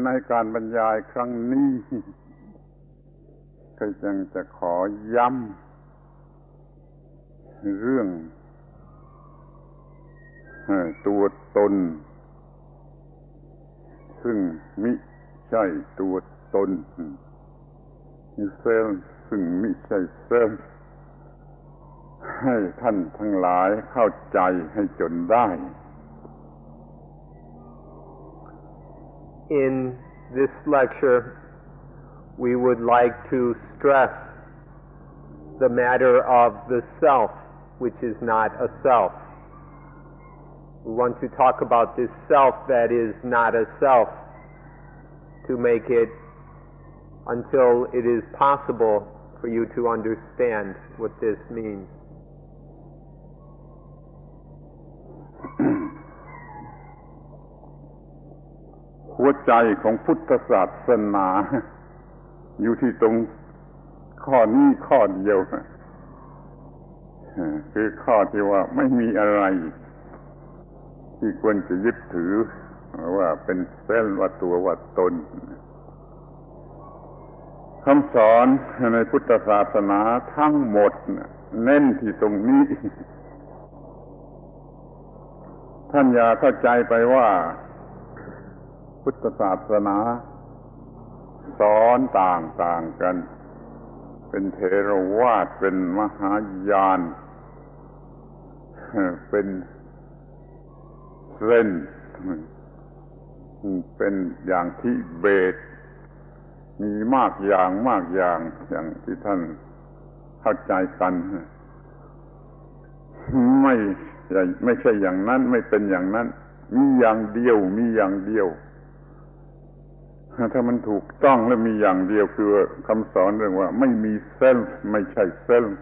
ในการบรรยายครั้งนี้ก็ยังจะขอย้ำเรื่องตัวตนซึ่งมิใช่ตัวตนเซลล์ซึ่งมิใช่เซลล์ให้ท่านทั้งหลายเข้าใจให้จนได้ In this lecture, we would like to stress the matter of the self, which is not a self. We want to talk about this self that is not a self, to make it until it is possible for you to understand what this means. หัวใจของพุทธศาสนาอยู่ที่ตรงข้อนี้ข้อเดียวคือข้อที่ว่าไม่มีอะไรที่ควรจะยึดถือว่าเป็นเซลล์ว่าตัวว่าตนคำสอนในพุทธศาสนาทั้งหมดเน้นที่ตรงนี้ท่านอย่าเข้าใจไปว่าพุทธศาสนาสอนต่างๆกันเป็นเถรวาทเป็นมหายานเป็นเซนเป็นอย่างทิเบตมีมากอย่างอย่างที่ท่านเข้าใจกันไม่ใช่อย่างนั้นไม่เป็นอย่างนั้นมีอย่างเดียวถ้ามันถูกต้องและมีอย่างเดียวคือคำสอนเรื่องว่าไม่มีเซลล์ไม่ใช่เซลล์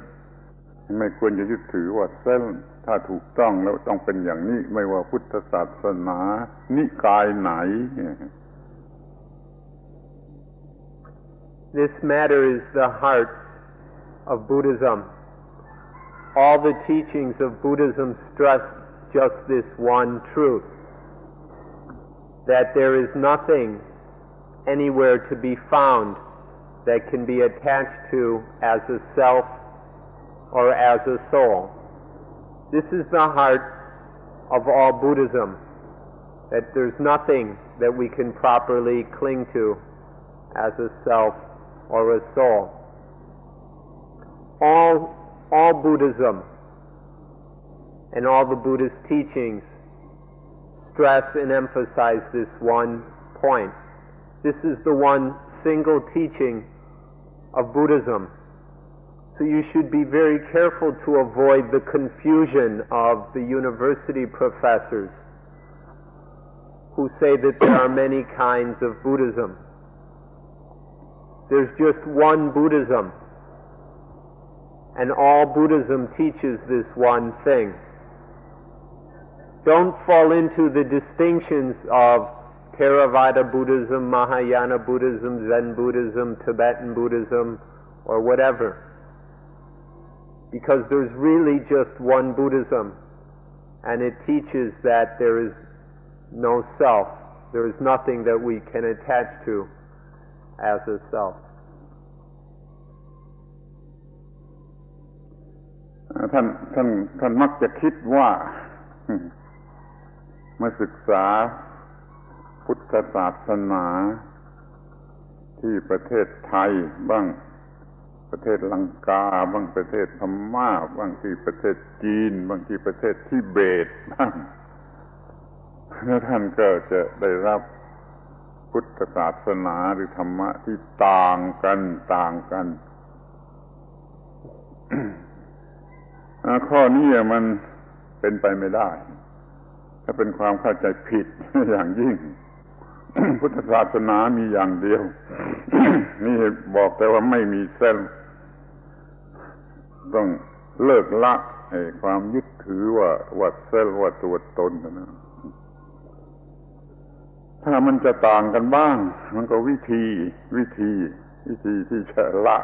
ไม่ควรจะยึดถือว่าเซลล์ถ้าถูกต้องแล้วต้องเป็นอย่างนี้ไม่ว่าพุทธศาสนานิกายไหน This matter is the heart of Buddhism. All the teachings of Buddhism stress just this one truth, that there is nothing anywhere to be found that can be attached to as a self or as a soul. This is the heart of all Buddhism, that there's nothing that we can properly cling to as a self or a soul. All Buddhism and all the Buddhist teachings stress and emphasize this one point. This is the one single teaching of Buddhism. So you should be very careful to avoid the confusion of the university professors who say that there are many kinds of Buddhism. There's just one Buddhism, and all Buddhism teaches this one thing. Don't fall into the distinctions of Theravada Buddhism, Mahayana Buddhism, Zen Buddhism, Tibetan Buddhism, or whatever. Because there's really just one Buddhism, and it teaches that there is no self. There is nothing that we can attach to as a self. ท่านมักจะคิดว่ามาศึกษาพุทธศาสนาที่ประเทศไทยบ้างประเทศลังกาบ้างประเทศพม่าบ้างที่ประเทศจีนบ้างที่ประเทศทิเบตบ้างแล้วท่านก็จะได้รับพุทธศาสนาหรือธรรมะที่ต่างกันข้อนี้มันเป็นไปไม่ได้ถ้าเป็นความเข้าใจผิดอย่างยิ่ง พุทธศาสนามีอย่างเดียว นี่บอกแต่ว่าไม่มีเซลล์ต้องเลิกละความยึดถือว่าเซลล์ว่าตัวตนนะถ้ามันจะต่างกันบ้างมันก็วิธีที่จะละ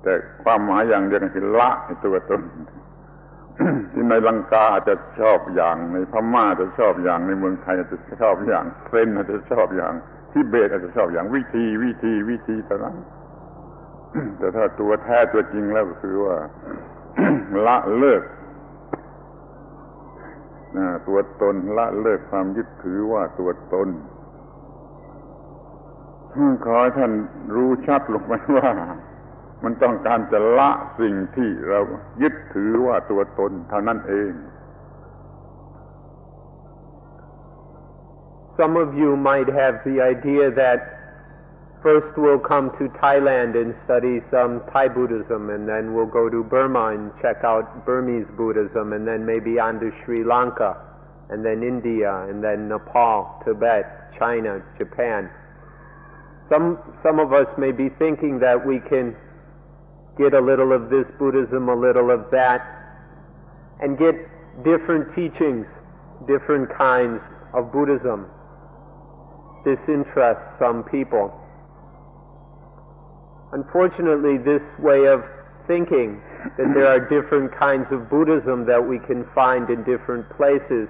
แต่ความหมายอย่างเดียวกันคือละตัวตน ที่ในลังกาอาจจะชอบอย่างในพม่าจะชอบอย่างในเมืองไทยอาจจะชอบอย่างเซนอาจจะชอบอย่างทิเบตอาจจะชอบอย่างวิธีเท่านั้น แต่ถ้าตัวแท้ตัวจริงแล้วก็คือว่า ละเลิกตัวตนละเลิกความยึดถือว่าตัวตนขอให้ท่านรู้ชัดลงไปว่ามันต้องการจะละสิ่งที่เรายึดถือว่าตัวตนเท่านั้นเอง Some of you might have the idea that first we'll come to Thailand and study some Thai Buddhism, and then we'll go to Burma and check out Burmese Buddhism, and then maybe on to Sri Lanka, and then India, and then Nepal, Tibet, China, Japan. Some of us may be thinking that we can get a little of this Buddhism, a little of that, and get different teachings, different kinds of Buddhism. This interests some people. Unfortunately, this way of thinking, that there are different kinds of Buddhism that we can find in different places,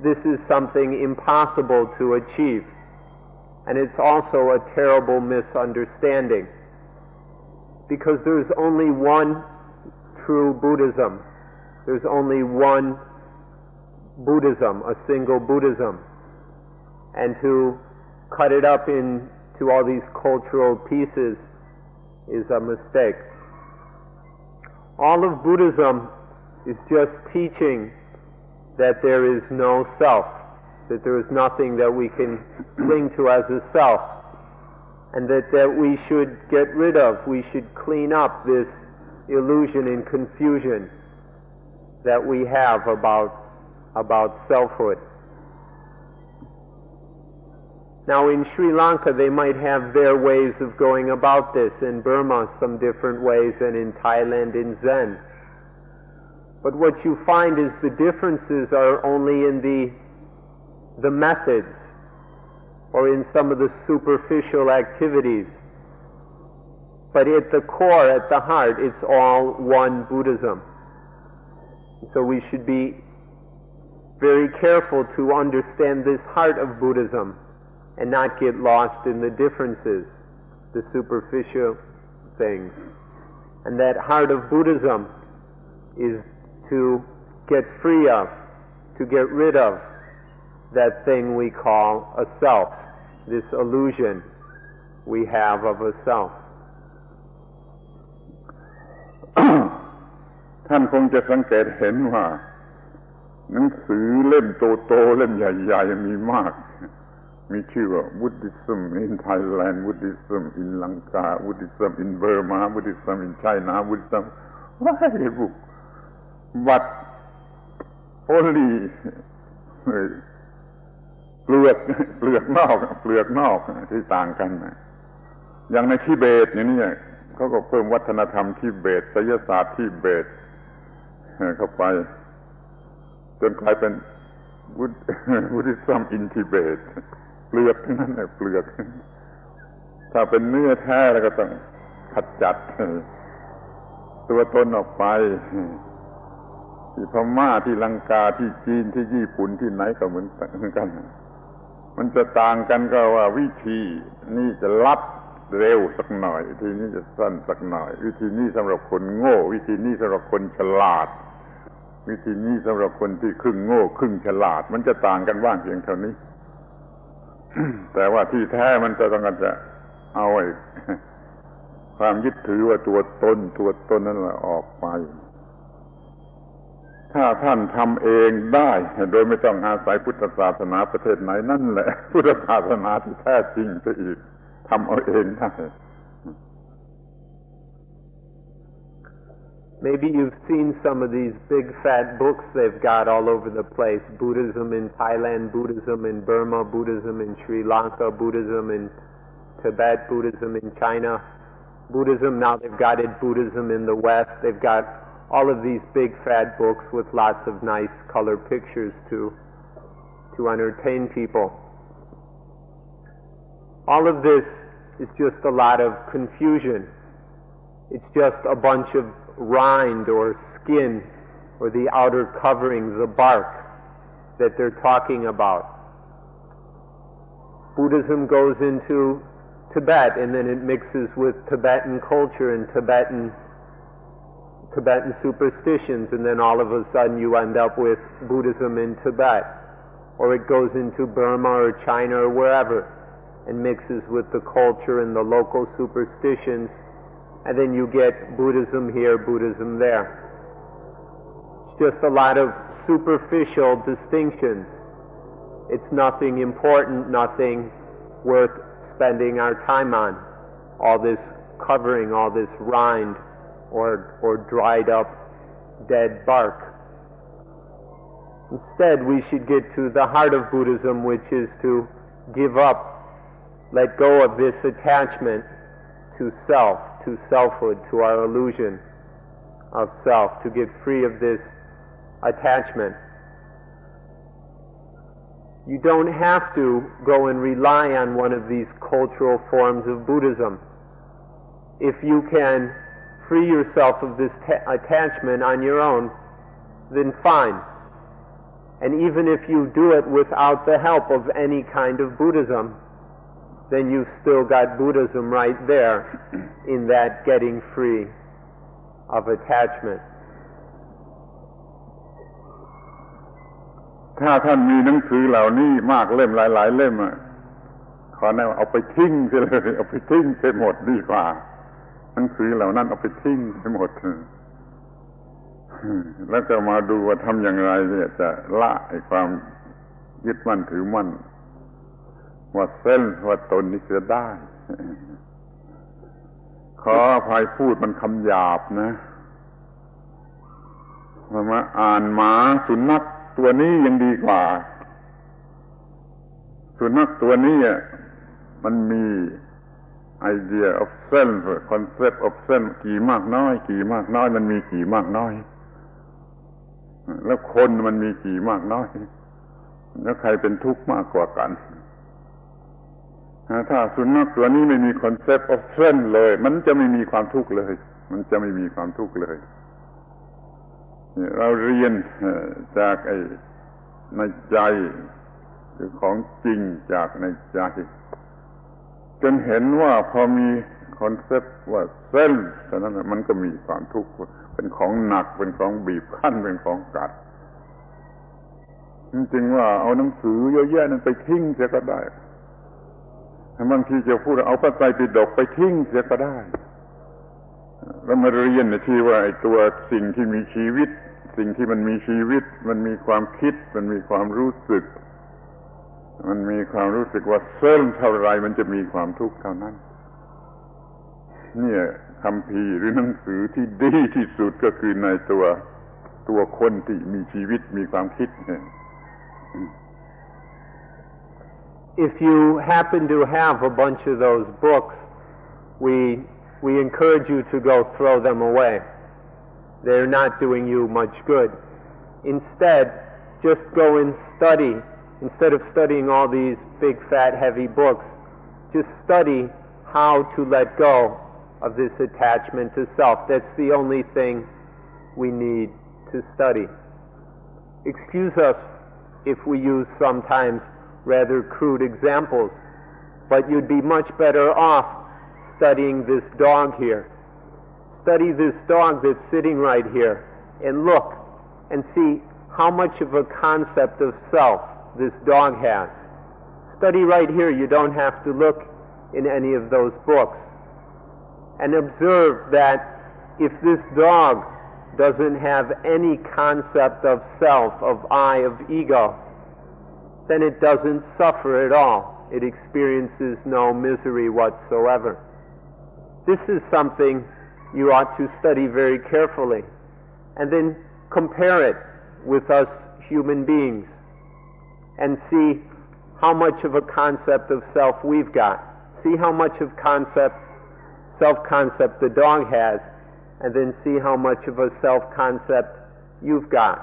this is something impossible to achieve. And it's also a terrible misunderstanding. Because there's only one true Buddhism. There's only one Buddhism, a single Buddhism. And to cut it up into all these cultural pieces is a mistake. All of Buddhism is just teaching that there is no self, that there is nothing that we can cling to as a self, and that we should get rid of, we should clean up this illusion and confusion that we have about selfhood. Now in Sri Lanka they might have their ways of going about this, in Burma some different ways, and in Thailand in Zen. But what you find is the differences are only in the methods, or in some of the superficial activities. But at the core, at the heart, it's all one Buddhism. So we should be very careful to understand this heart of Buddhism and not get lost in the differences, the superficial things. And that heart of Buddhism is to get free of, to get rid of that thing we call a self, this illusion we have of a self. ท่านคงจะสังเกตเห็นว่าหนังสือเล่มโตๆเล่มใหญ่ๆมีมากมีชื่อว่า Buddhism in Thailand, Buddhism in Lanka, Buddhism in Burma, Buddhism in China, Buddhism why book but only เปลือกนอกที่ต่างกันอย่างในทิเบตนี่เขาก็เพิ่มวัฒนธรรมทิเบตไสยศาสตร์ทิเบตเข้าไปจนกลายเป็น Buddhism in Tibet เปลือกนั่นแหละเปลือกถ้าเป็นเนื้อแท้แล้วก็ต้องขจัดตัวตนออกไปที่พม่าที่ลังกาที่จีนที่ญี่ปุ่นที่ไหนก็เหมือนกันมันจะต่างกันก็ว่าวิธีนี่จะลัดเร็วสักหน่อยวิธีนี้จะสั้นสักหน่อยวิธีนี้สำหรับคนโง่วิธีนี้สำหรับคนฉลาดวิธีนี้สำหรับคนที่ครึ่งโง่ครึ่งฉลาดมันจะต่างกันบ้างเพียงเท่านี้ แต่ว่าที่แท้มันจะต้องการจะเอาไอ้ความยึดถือว่าตัวตนนั่นแหละออกไปถ้าท่านทำเองได้โดยไม่ต้องอาศัยพุทธศาสนาประเทศไหนนั่นแหละพุทธศาสนาที่แท้จริงซะอีกทำเอาเองได้ Maybe you've seen some of these big fat books they've got all over the place. Buddhism in Thailand, Buddhism in Burma, Buddhism in Sri Lanka, Buddhism in Tibet, Buddhism in China. Buddhism, now they've got it, Buddhism in the West. They've got all of these big fat books with lots of nice color pictures to entertain people. All of this is just a lot of confusion. It's just a bunch of rind or skin or the outer covering, the bark that they're talking about. Buddhism goes into Tibet, and then it mixes with Tibetan culture and Tibetan superstitions, and then all of a sudden you end up with Buddhism in Tibet. Or it goes into Burma or China or wherever and mixes with the culture and the local superstitions, and then you get Buddhism here, Buddhism there. It's just a lot of superficial distinctions. It's nothing important, nothing worth spending our time on. All this covering, all this rind or dried up dead bark. Instead, we should get to the heart of Buddhism, which is to give up, let go of this attachment to self, to selfhood, to our illusion of self, to get free of this attachment. You don't have to go and rely on one of these cultural forms of Buddhism. If you can free yourself of this attachment on your own, then fine. And even if you do it without the help of any kind of Buddhism, then you've still got Buddhism right there in that getting free of attachment. ถ้าท่านมีหนังสือเหล่านี้มากเล่มหลายๆเล่มขอแนะนำเอาไปทิ้งเสียเลยเอาไปทิ้งเสียหมดดีกว่าหนังสือเหล่านั้นเอาไปทิ้งเสียหมดแล้วจะมาดูว่าทำอย่างไรเนี่ยจะละไอ้ความยึดมั่นถือมั่นว่าเส้นว่าตนนี่เสียได้ ขออภัยพูดมันคำหยาบนะมาอ่านหมาสุนัขตัวนี้ยังดีกว่าสุนัขตัวนี้มันมี idea of self concept of self กี่มากน้อยกี่มากน้อยมันมีกี่มากน้อยแล้วคนมันมีกี่มากน้อยแล้วใครเป็นทุกข์มากกว่ากันถ้าสุนัขตัวนี้ไม่มี concept of self เลยมันจะไม่มีความทุกข์เลยมันจะไม่มีความทุกข์เลยเราเรียนจากในใจคือของจริงจากในใจจนเห็นว่าพอมีคอนเซปต์ว่าเส้นฉะนั้นมันก็มีความทุกข์เป็นของหนักเป็นของบีบคั้นเป็นของกัดจริงๆว่าเอาหนังสือเยอะแยะนั้นไปทิ้งเสียก็ได้บางทีจะพูดเอาพระไตรปิฎกไปทิ้งเสียก็ได้แล้วมาเรียนในที่ว่าไอ้ตัวสิ่งที่มีชีวิตสิ่งที่มันมีชีวิตมันมีความคิดมันมีความรู้สึกมันมีความรู้สึกว่าเส้นเท่าไรมันจะมีความทุกข์เท่านั้นเนี่ยคัมภีร์หรือหนังสือที่ดีที่สุดก็คือในตัวคนที่มีชีวิตมีความคิดเนี่ย If you happen to have a bunch of those books, we encourage you to go throw them away. They're not doing you much good. Instead, just go and study. Instead of studying all these big, fat, heavy books, just study how to let go of this attachment to self. That's the only thing we need to study. Excuse us if we use sometimes rather crude examples, but you'd be much better off studying this dog here. Study this dog that's sitting right here and look and see how much of a concept of self this dog has. Study right here. You don't have to look in any of those books. And observe that if this dog doesn't have any concept of self, of I, of ego, then it doesn't suffer at all. It experiences no misery whatsoever. This is something you ought to study very carefully, and then compare it with us human beings and see how much of a concept of self we've got. See how much of self-concept the dog has, and then see how much of a self-concept you've got.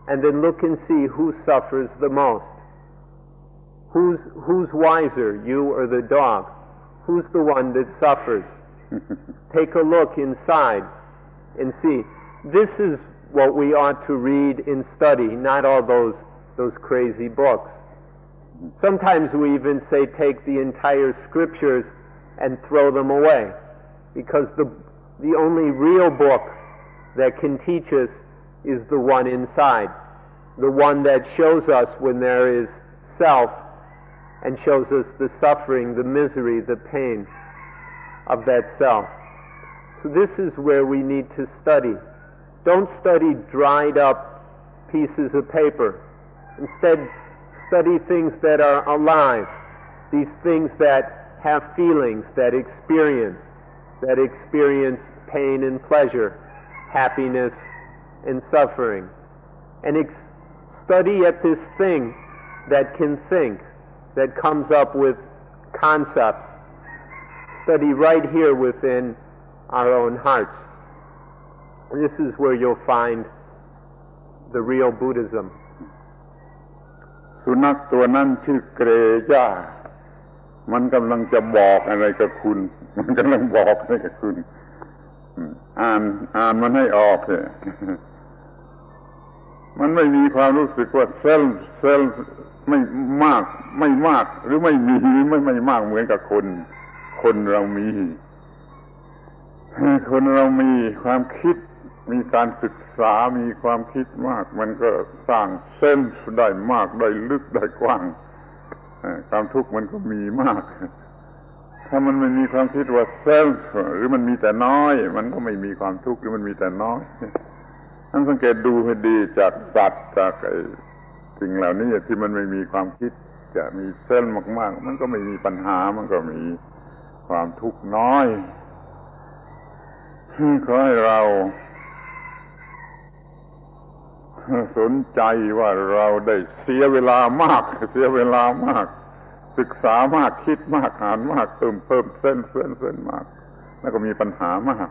And then look and see who suffers the most. Who's wiser, you or the dog? Who's the one that suffers? Take a look inside and see This is what we ought to read and study, not all those crazy books. Sometimes we even say take the entire scriptures and throw them away, because the only real book that can teach us is the one inside, the one that shows us when there is self and shows us the suffering, the misery, the pain of that self. So this is where we need to study. Don't study dried up pieces of paper. Instead, study things that are alive, these things that have feelings, that experience pain and pleasure, happiness and suffering. And study at this thing that can think, that comes up with concepts. Study right here within our own hearts. This is where you'll find the real Buddhism. สุนัขตัวนั้นชื่อเกรย่ามันกำลังจะบอกอะไรกับคุณมันกำลังบอกอะไรกับคุณอ่านมันให้ออกเถอะมันไม่มีความรู้สึกว่าเซลล์ไม่มากหรือไม่มีไม่มากเหมือนกับคนเรามีความคิดมีการศึกษามีความคิดมากมันก็สร้างเซนส์ได้มากได้ลึกได้กว้างความทุกข์มันก็มีมากถ้ามันไม่มีความคิดว่าเซนส์หรือมันมีแต่น้อยมันก็ไม่มีความทุกข์หรือมันมีแต่น้อยท่านสังเกตดูให้ดีจากสัตว์จากสิ่งเหล่านี้ที่มันไม่มีความคิดจะมีเซนส์มากๆมันก็ไม่มีปัญหามันก็มีความทุกข์น้อยขอให้เราสนใจว่าเราได้เสียเวลามากศึกษามากคิดมากอ่านมากเพิ่มเส้นมากแล้วก็มีปัญหามาก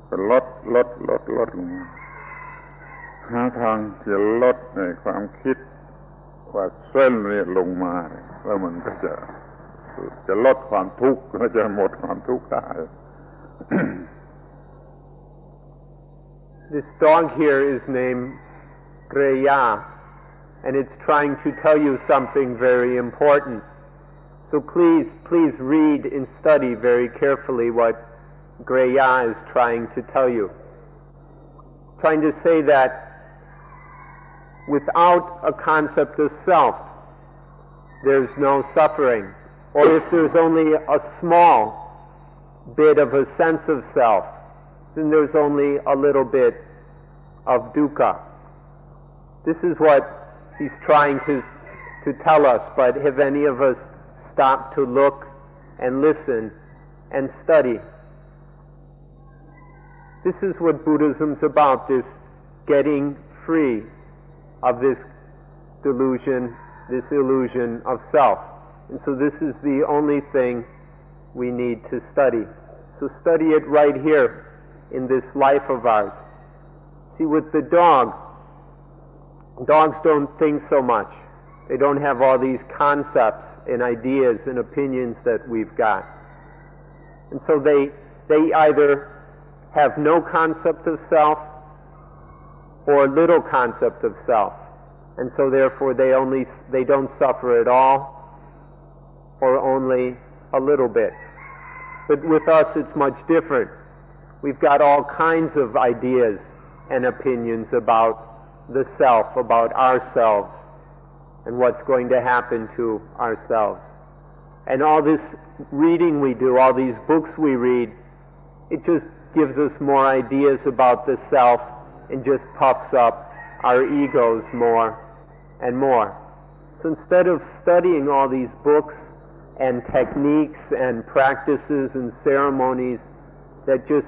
ก็ลดลงมาหาทางจะลดในความคิดว่าเส้นนี้ลงมาแล้วมันก็จะลดความทุกข์และจะหมดความทุกข์ได้ This dog here is named Greya, and it's trying to tell you something very important. So please read and study very carefully what Greya is trying to tell you. Trying to say that without a concept of self, there's no suffering. Or if there's only a small bit of a sense of self, then there's only a little bit of dukkha. This is what he's trying to tell us, but have any of us stopped to look and listen and study? This is what Buddhism's about, this getting free of this delusion, this illusion of self. And so this is the only thing we need to study. So study it right here in this life of ours. See, with the dogs don't think so much. They don't have all these concepts and ideas and opinions that we've got. And so they either have no concept of self or little concept of self. And so therefore they don't suffer at all or only a little bit. But with us it's much different. We've got all kinds of ideas and opinions about the self, about ourselves, and what's going to happen to ourselves. And all this reading we do, all these books we read, it just gives us more ideas about the self and just puffs up our egos more and more. So instead of studying all these books and techniques and practices and ceremonies that just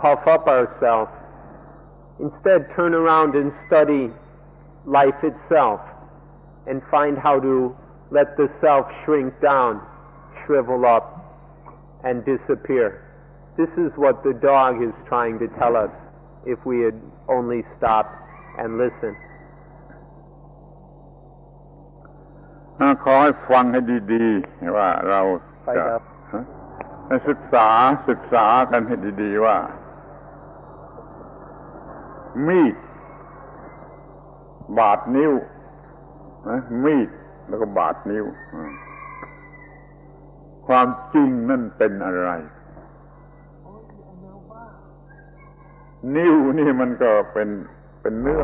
puff up ourselves, instead turn around and study life itself and find how to let the self shrink down, shrivel up, and disappear. This is what the dog is trying to tell us if we had only stopped and listened. ขอให้ฟังให้ดีๆว่าเราจะศึกษากันให้ดีๆว่า มีดบาดนิ้วนะมีดแล้วก็บาดนิ้วความจริงนั่นเป็นอะไรนิ้วนี่มันก็เป็นเนื้อ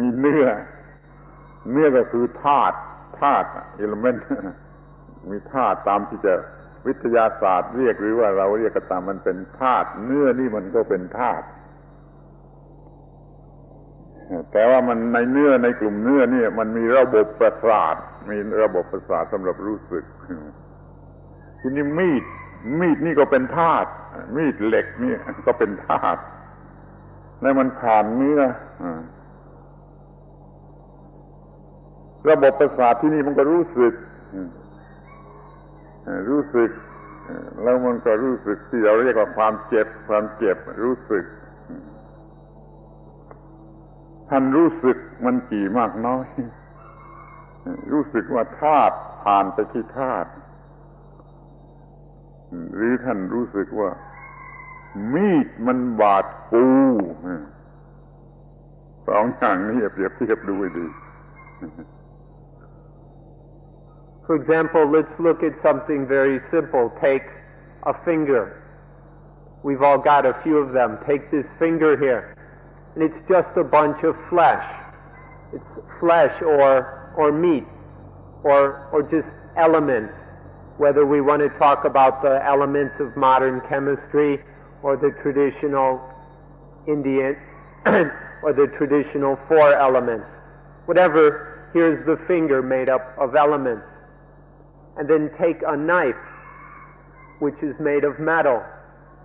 มีเนื้อก็คือธาตุเอลิเมนต์มีธาตุตามที่จะวิทยาศาสตร์เรียกหรือว่าเราเรียกก็ตามมันเป็นธาตุเนื้อนี่มันก็เป็นธาตุแต่ว่ามันในเนื้อในกลุ่มเนื้อนี่มันมีระบบประสาทสำหรับรู้สึกทีนี้มีดนี่ก็เป็นธาตุมีดเหล็กนี่ก็เป็นธาตุแล้วมันผ่านเนื้อระบบประสาทที่นี่มันก็รู้สึกแล้วมันก็รู้สึกที่เราเรียกว่าความเจ็บรู้สึกท่านรู้สึกมันกี่มากน้อยรู้สึกว่าธาตุผ่านไปที่ธาตุหรือท่านรู้สึกว่ามีดมันบาดปูสองอย่างนี้เปรียบเทียบดูให้ดี For example, let's look at something very simple. Take a finger. We've all got a few of them. Take this finger here, and it's just a bunch of flesh. It's flesh or meat or just elements, whether we want to talk about the elements of modern chemistry or the traditional Indian or the traditional four elements. Whatever, here's the finger made up of elements. And then take a knife, which is made of metal,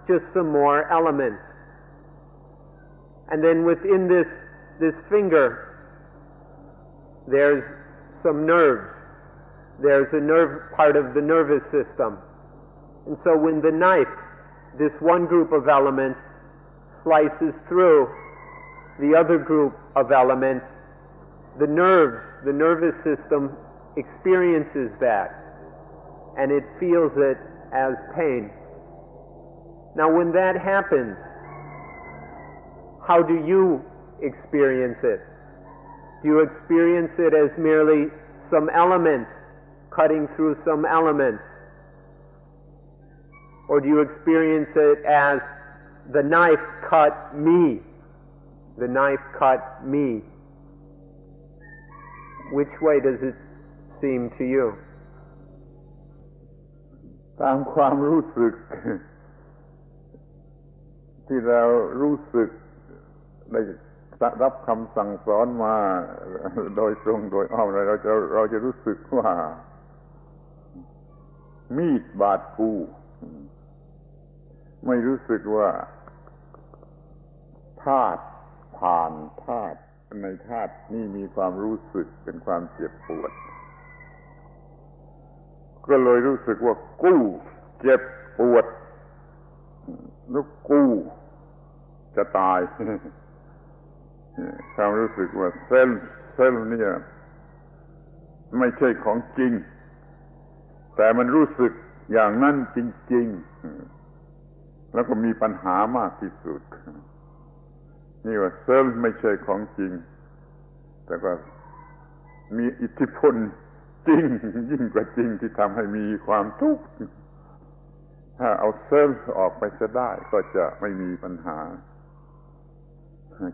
just some more elements. And then within this finger, there's some nerves. There's a nerve, part of the nervous system. And so when the knife, this one group of elements, slices through the other group of elements, the nervous system experiences that, and it feels it as pain. Now when that happens, how do you experience it? Do you experience it as merely some elements cutting through some elements? Or do you experience it as the knife cut me? The knife cut me. Which way does it seem to you? ตามความรู้สึกที่เรารู้สึกได้รับคำสั่งสอนมาโดยตรงโดยอ้อมเราจะรู้สึกว่ามีดบาดปูไม่รู้สึกว่าธาตุผ่านธาตุในธาตุนี่มีความรู้สึกเป็นความเจ็บปวดก็เลยรู้สึกว่ากู้เจ็บปวดนึกกู้จะตายความรู้สึกว่าเซลล์เนี่ยไม่ใช่ของจริงแต่มันรู้สึกอย่างนั้นจริงๆแล้วก็มีปัญหามากที่สุดนี่ว่าเซลล์ไม่ใช่ของจริงแต่ก็มีอิทธิพลจริงยิ่งกว่าจริงที่ทำให้มีความทุกข์ถ้าเอาเซลล์ออกไปจะได้ก็จะไม่มีปัญหา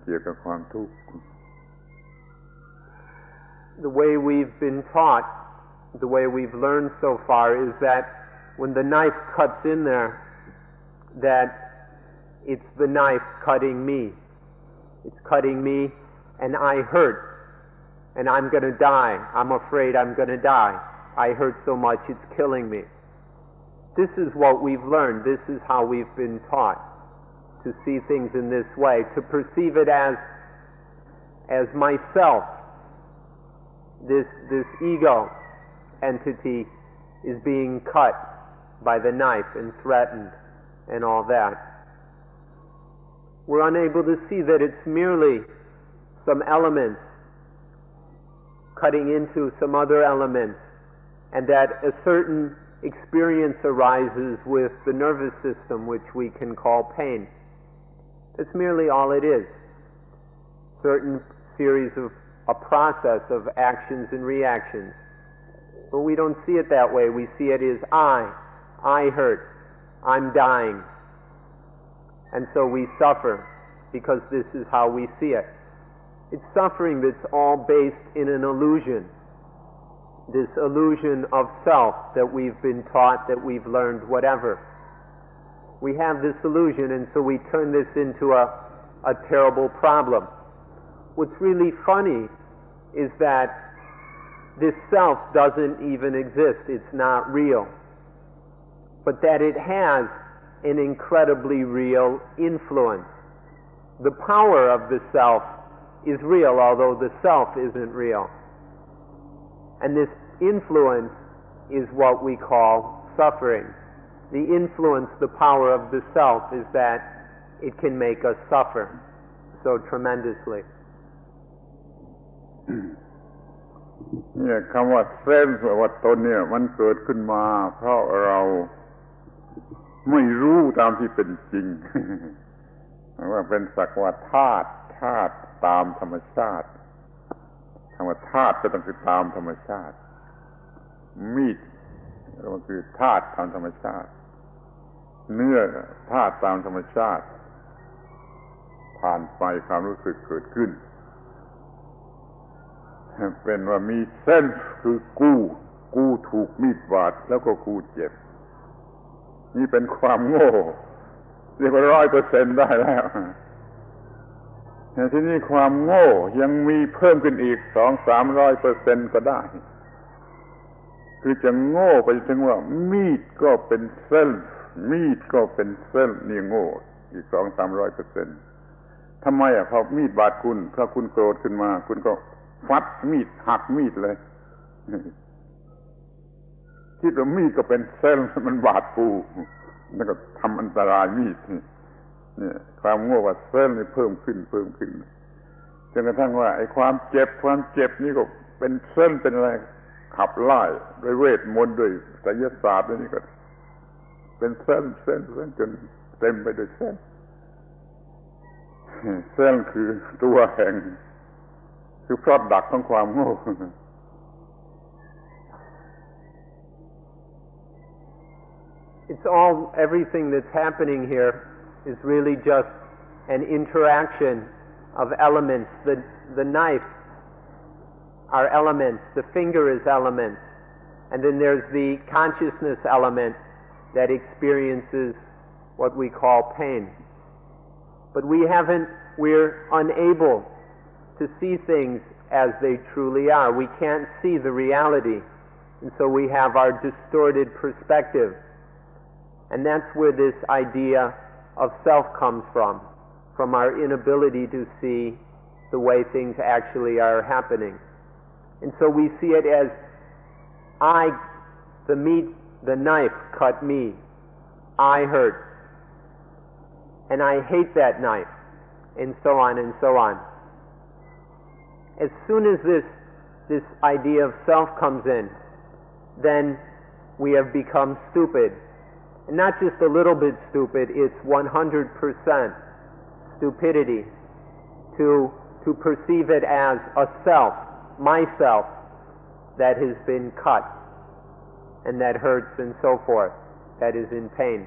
เกี่ยวกับความทุกข์ The way we've been taught, the way we've learned so far is that when the knife cuts in there, that it's the knife cutting me. It's cutting me and I hurt. And I'm going to die. I'm afraid I'm going to die. I hurt so much it's killing me. This is what we've learned. This is how we've been taught to see things in this way, to perceive it as myself. This ego entity is being cut by the knife and threatened and all that. We're unable to see that it's merely some elements cutting into some other elements, and that a certain experience arises with the nervous system, which we can call pain. It's merely all it is. Certain series of a process of actions and reactions. But we don't see it that way. We see it as I hurt, I'm dying. And so we suffer because this is how we see it. It's suffering that's all based in an illusion. This illusion of self that we've been taught, that we've learned, whatever. We have this illusion, and so we turn this into a terrible problem. What's really funny is that this self doesn't even exist. It's not real. But that it has an incredibly real influence. The power of the self is real, although the self isn't real. And this influence is what we call suffering. The influence, the power of the self, is that it can make us suffer so tremendously. เนี่ยคำว่าเซนส์ว่าตนเนี่ยมันเกิดขึ้นมาเพราะเราไม่รู้ตามที่เป็นจริง ว่าเป็นสักว่าธาตุตามธรรมชาติคำว่าธาตุก็ต้องคือตามธรรมชาติมีดก็คือธาตุตามธรรมชาติเนื้อธาตุตามธรรมชาติผ่านไปความรู้สึกเกิดขึ้นเป็นว่ามีเส้นคือกูถูกมีดบาดแล้วก็กูเจ็บนี่เป็นความโง่เรียกว่า 100% ได้แล้วแต่ที่นี่ความโง่ยังมีเพิ่มขึ้นอีก 200-300% ก็ได้คือจะโง่ไปถึงว่ามีดก็เป็นเส้นมีดก็เป็นเส้นนี่โง่อีก 200-300% ทำไมพอมีดบาดคุณถ้าคุณโกรธขึ้นมาคุณก็ฟัดมีดหักมีดเลยคิดว่ามีดก็เป็นเส้นมันบาดกูแล้วก็ทำอันตรายมีดเนี่ยความโง่ว่าเส้นนี่เพิ่มขึ้นจนกระทั่งว่าไอ้ความเจ็บนี่ก็เป็นเส้นเป็นอะไรขับไล่ด้วยเวทมนต์ด้วยไสยศาสตร์นี่ก็เป็นเส้นจนเต็มไปด้วยเส้นคือตัวแห่งคือพรอดดักของความโง่ It's all, everything that's happening here is really just an interaction of elements. The knife are elements, the finger is elements, and then there's the consciousness element that experiences what we call pain. But we're unable to see things as they truly are. We can't see the reality, and so we have our distorted perspective. And that's where this idea of self comes from our inability to see the way things actually are happening. And so we see it as the knife cut me, I hurt, and I hate that knife, and so on and so on. As soon as this idea of self comes in, then we have become stupid. And not just a little bit stupid, it's 100% stupidity to perceive it as a self, myself, that has been cut and that hurts and so forth, that is in pain.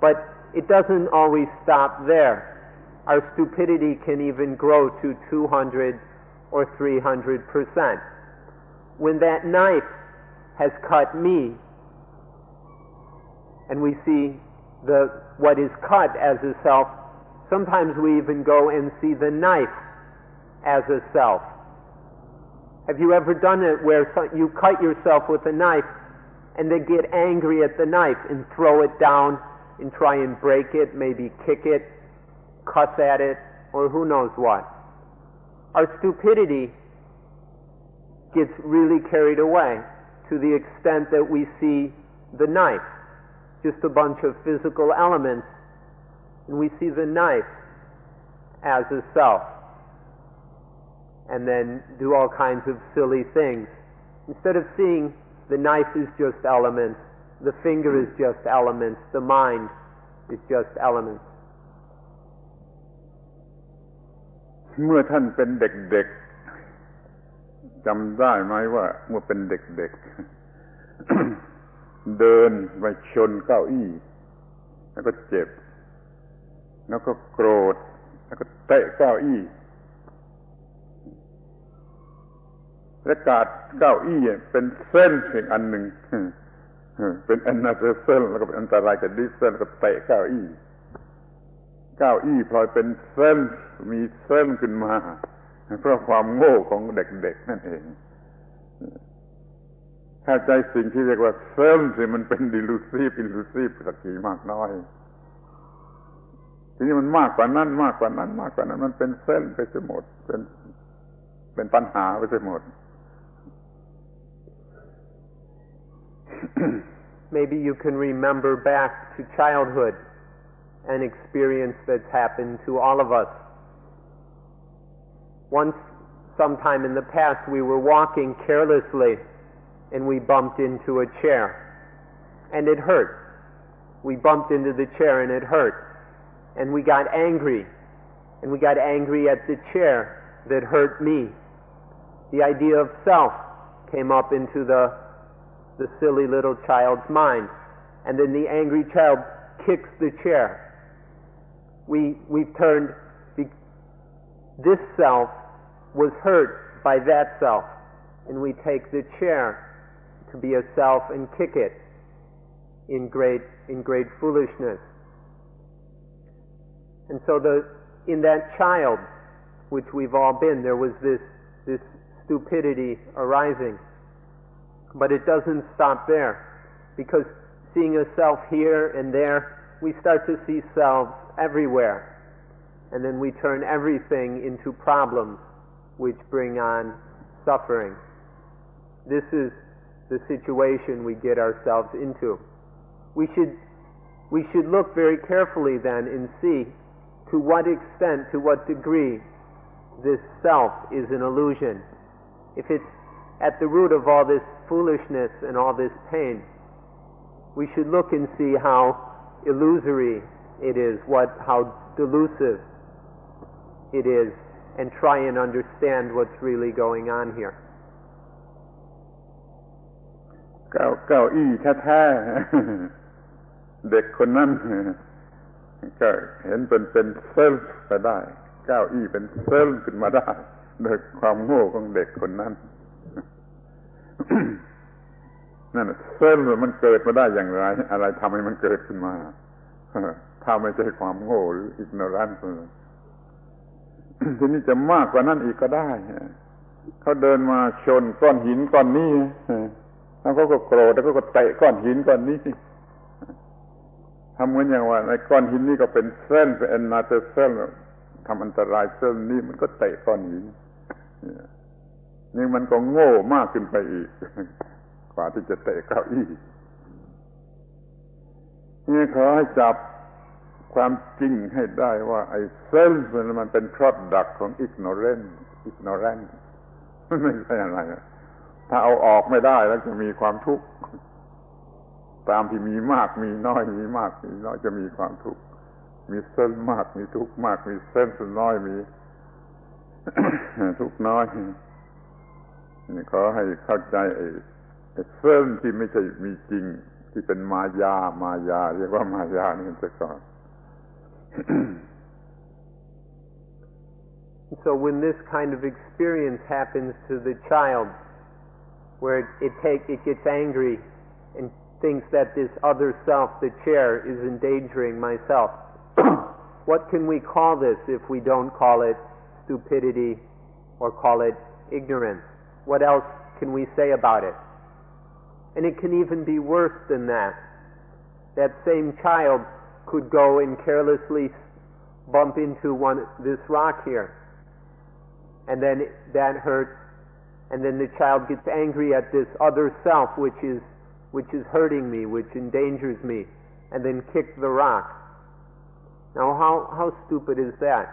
But it doesn't always stop there. Our stupidity can even grow to 200 or 300%. When that knife has cut me, and we see what is cut as a self, sometimes we even go and see the knife as a self. Have you ever done it where you cut yourself with a knife and then get angry at the knife and throw it down and try and break it, maybe kick it, cuss at it, or who knows what? Our stupidity gets really carried away to the extent that we see the knife, just a bunch of physical elements, and we see the knife as a self, and then do all kinds of silly things. Instead of seeing the knife is just elements, the finger is just elements, the mind is just elements. เมื่อท่านเป็นเด็กๆจำได้ไหมว่าเมื่อเป็นเด็กๆ เดินไปชนเก้าอี้แล้วก็เจ็บแล้วก็โกรธแล้วก็เตะเก้าอี้และกาดเก้าอี้เป็นเส้นเพียงอันหนึ่งเป็นอันนาเซอร์เซนแล้วก็เป็นอันตรายกับดิสเซนแล้วก็เตะเก้าอี้พลอยเป็นเส้นมีเส้นขึ้นมาเพราะความโง่ของเด็กๆนั่นเองถ้าใจสิ่งที่เรียกว่าเส้นสิมันเป็นอิลลูซีฟสักกี่มากน้อยทีนี้มันมากกว่านั้นมันเป็นเส้นไปหมดเป็นปัญหาไปหมดMaybe you can remember back to childhood an experience that's happened to all of us. Once, sometime in the past, we were walking carelessly and we bumped into a chair and it hurt. We bumped into the chair and it hurt. And we got angry. And we got angry at the chair that hurt me. The idea of self came up into the silly little child's mind. And then the angry child kicks the chair. We've turned, this self was hurt by that self. And we take the chair to be a self and kick it in great foolishness. And so in that child, which we've all been, there was this stupidity arising. But it doesn't stop there, because seeing a self here and there, we start to see selves everywhere. And then we turn everything into problems which bring on suffering. This is the situation we get ourselves into. We should look very carefully then and see to what extent, to what degree this self is an illusion. If it's at the root of all this foolishness and all this pain, we should look and see how illusory it is, how delusive it is, and try and understand what's really going on here. เก้าอี้แท้ๆเด็กคนนั้นก็เห็นเป็นเซลล์ไปได้เก้าอี้เป็นเซลล์ขึ้นมาได้โดยความโง่ของเด็กคนนั้น นั่นเซลล์มันเกิดมาได้อย่างไรอะไรทำให้มันเกิดขึ้นมาถ้าไม่ใช่ความโง่หรือ ignorance ทีนี้จะมากกว่านั้นอีกก็ได้เขาเดินมาชนก้อนหินก้อนนี้แล้วเขาก็โกรธแล้วก็เตะก้อนหินก้อนนี้ทำเหมือนอย่างว่าในก้อนหินนี่ก็เป็นเส้นเป็น another cell ทำอันตรายเส้นนี้มันก็เตะก้อนหินนี่มันก็โง่มากขึ้นไปอีกกว่าที่จะเตะเก้าอี้นี่ขอให้จับความจริงให้ได้ว่าไอ้เซลล์มันเป็น product ของ ignorance ไม่ใช่อะไรถ้าเอาออกไม่ได้แล้วจะมีความทุกข์ตามที่มีมากมีน้อยมีมากมีน้อยจะมีความทุกข์มีเส้นมากมีทุกข์มากมีเส้นน้อยมี ทุกข์น้อยนี่ขอให้เข้าใจไอ้เส้นที่ไม่ใช่มีจริงที่เป็นมายาเรียกว่ามายานี่จะก่อน So when this kind of experience happens to the child, where it gets angry and thinks that this other self, the chair, is endangering myself, what can we call this if we don't call it stupidity or call it ignorance? What else can we say about it? And it can even be worse than that. That same child could go and carelessly bump into this rock here, and then that hurts, and then the child gets angry at this other self which is hurting me, which endangers me, and then kick the rock. Now how stupid is that?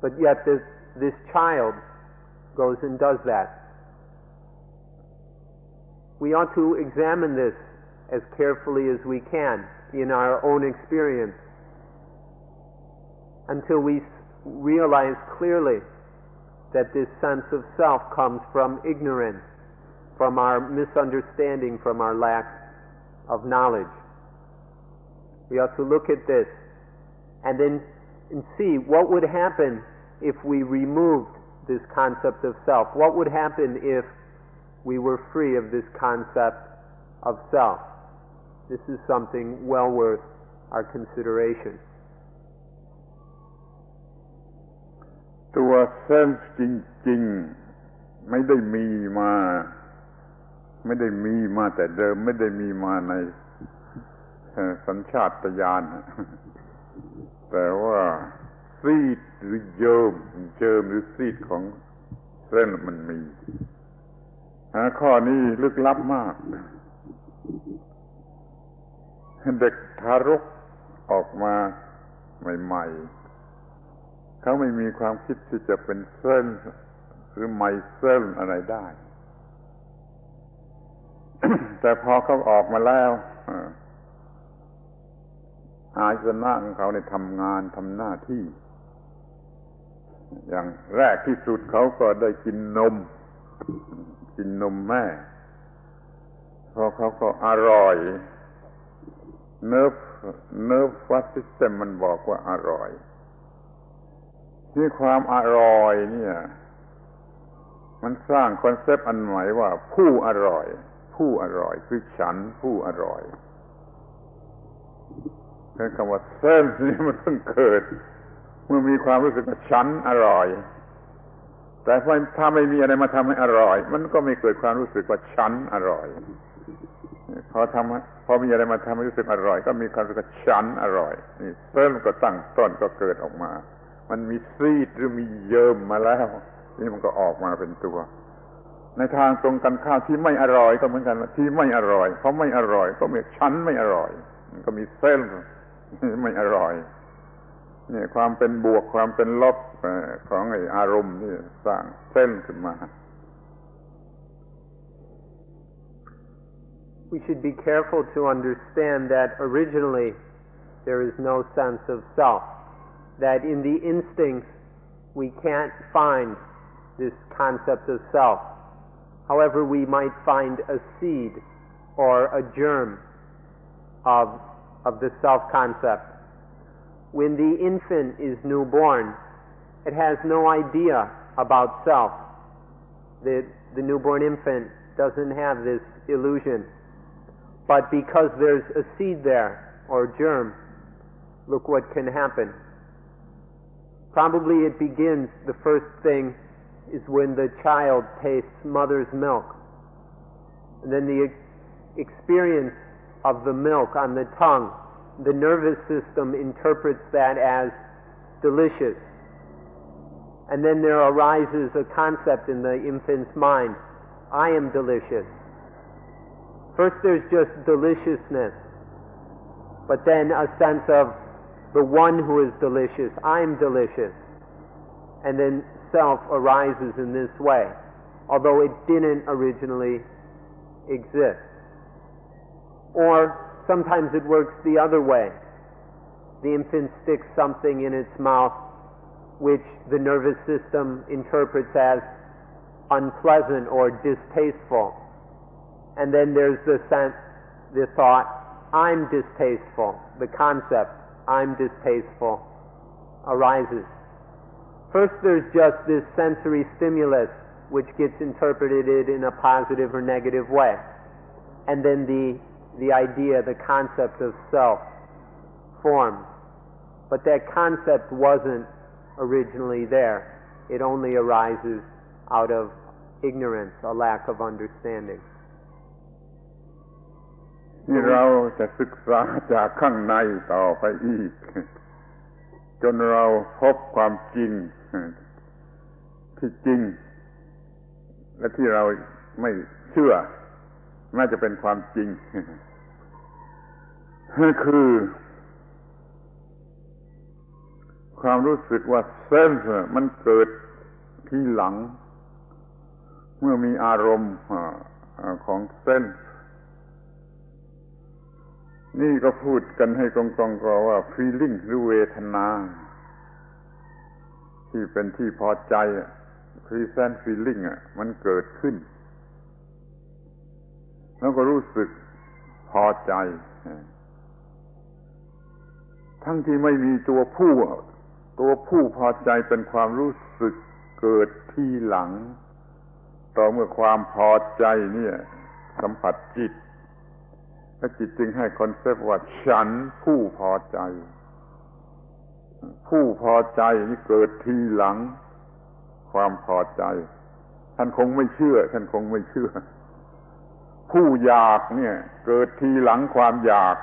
But yet this child goes and does that. We ought to examine this as carefully as we can in our own experience until we realize clearly that this sense of self comes from ignorance, from our misunderstanding, from our lack of knowledge. We ought to look at this and then see what would happen if we removed this concept of self. What would happen if we were free of this concept of self? This is something well worth our consideration. ตัวเซนส์จริงๆไม่ได้มีมาแต่เดิมไม่ได้มีมาในสัญชาตญาณแต่ว่าซีดหรือเจิมหรือซีดของเส้นมันมีข้อนี้ลึกลับมากเด็กทารกออกมาใหม่ๆเขาไม่มีความคิดที่จะเป็นเส้นหรือไมเส้นอะไรได้ แต่พอเขาออกมาแล้วอาสนะของเขาทำงานทำหน้าที่อย่างแรกที่สุดเขาก็ได้กินนมแม่พอเขาก็อร่อยเนิร์ฟซิสเต็มมันบอกว่าอร่อยที่ความอร่อยเนี่ยมันสร้างคอนเซปต์อันใหม่ว่าผู้อร่อยคือฉันผู้อร่อยคือคำว่าเส้นนี่มันเพิ่งเกิดเมื่อมีความรู้สึกว่าฉันอร่อยแต่ถ้าไม่มีอะไรมาทำให้อร่อยมันก็ไม่เกิดความรู้สึกว่าฉันอร่อยพอมีอะไรมาทำให้รู้สึกอร่อยก็มีความรู้สึกว่าฉันอร่อยนี่เส้นก็ตั้งต้นก็เกิดออกมามันมีซีดหรือมีเยิ้มมาแล้วนี่มันก็ออกมาเป็นตัวในทางตรงกันข้ามที่ไม่อร่อยก็เหมือนกันที่ไม่อร่อยเพราะไม่อร่อยก็มีฉันไม่อร่อยมันก็มีเส้นไม่อร่อยนี่ความเป็นบวกความเป็นลบของไอ้อารมณ์นี่สร้างเส้นขึ้นมา We should be careful to understand that originally there is no sense of self, that in the instincts we can't find this concept of self. However, we might find a seed or a germ of the self-concept. When the infant is newborn, it has no idea about self. The newborn infant doesn't have this illusion. But because there's a seed there, or germ, look what can happen. Probably it begins, the first thing is when the child tastes mother's milk. And then the experience of the milk on the tongue, the nervous system interprets that as delicious. And then there arises a concept in the infant's mind, I am delicious. First there's just deliciousness, but then a sense of the one who is delicious, I'm delicious. And then self arises in this way, although it didn't originally exist. Or sometimes it works the other way. The infant sticks something in its mouth which the nervous system interprets as unpleasant or distasteful. And then there's the thought, I'm distasteful. The concept, I'm distasteful, arises. First there's just this sensory stimulus which gets interpreted in a positive or negative way. And then the idea, the concept of self forms. But that concept wasn't originally there. It only arises out of ignorance, a lack of understanding. นี่เราจะศึกษาจากข้างในต่อไปอีกจนเราพบความจริงที่จริงและที่เราไม่เชื่อน่าจะเป็นความจริงคือความรู้สึกว่าเซนส์มันเกิดทีหลังเมื่อมีอารมณ์ของเซนส์นี่ก็พูดกันให้ตรงๆก็ว่า feeling หรือเวทนา ที่เป็นที่พอใจpleasant feeling มันเกิดขึ้นแล้วก็รู้สึกพอใจทั้งที่ไม่มีตัวผู้พอใจเป็นความรู้สึกเกิดทีหลังต่อเมื่อความพอใจเนี่ยสัมผัสจิตและจิตจึงให้คอนเซปต์ว่าฉันผู้พอใจผู้พอใจนี่เกิดทีหลังความพอใจท่านคงไม่เชื่อผู้อยากเนี่ยเกิดทีหลังความอยาก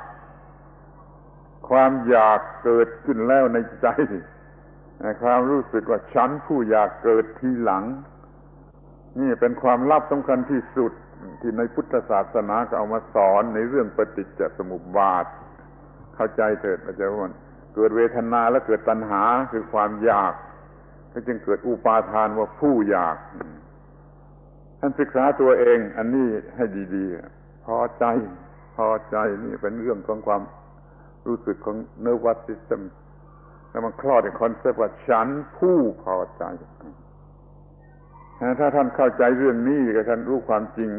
เกิดขึ้นแล้วในใจความรู้สึกว่าฉันผู้อยากเกิดทีหลังนี่เป็นความลับสำคัญที่สุดที่ในพุทธศาสนาก็เอามาสอนในเรื่องปฏิจจสมุปบาทเข้าใจเถิดอาจารย์ว่าเกิดเวทนาแล้วเกิดตัณหาคือความอยากก็จึงเกิดอุปาทานว่าผู้อยากท่านศึกษาตัวเองอันนี้ให้ดีๆพอใจนี่เป็นเรื่องของความรู้สึกของ nervous system แล้วมันคลอดในคอนเซปต์ว่าฉันผู้พอใจถ้าท่านเข้าใจเรื่องนี้กับท่านรู้ความจริง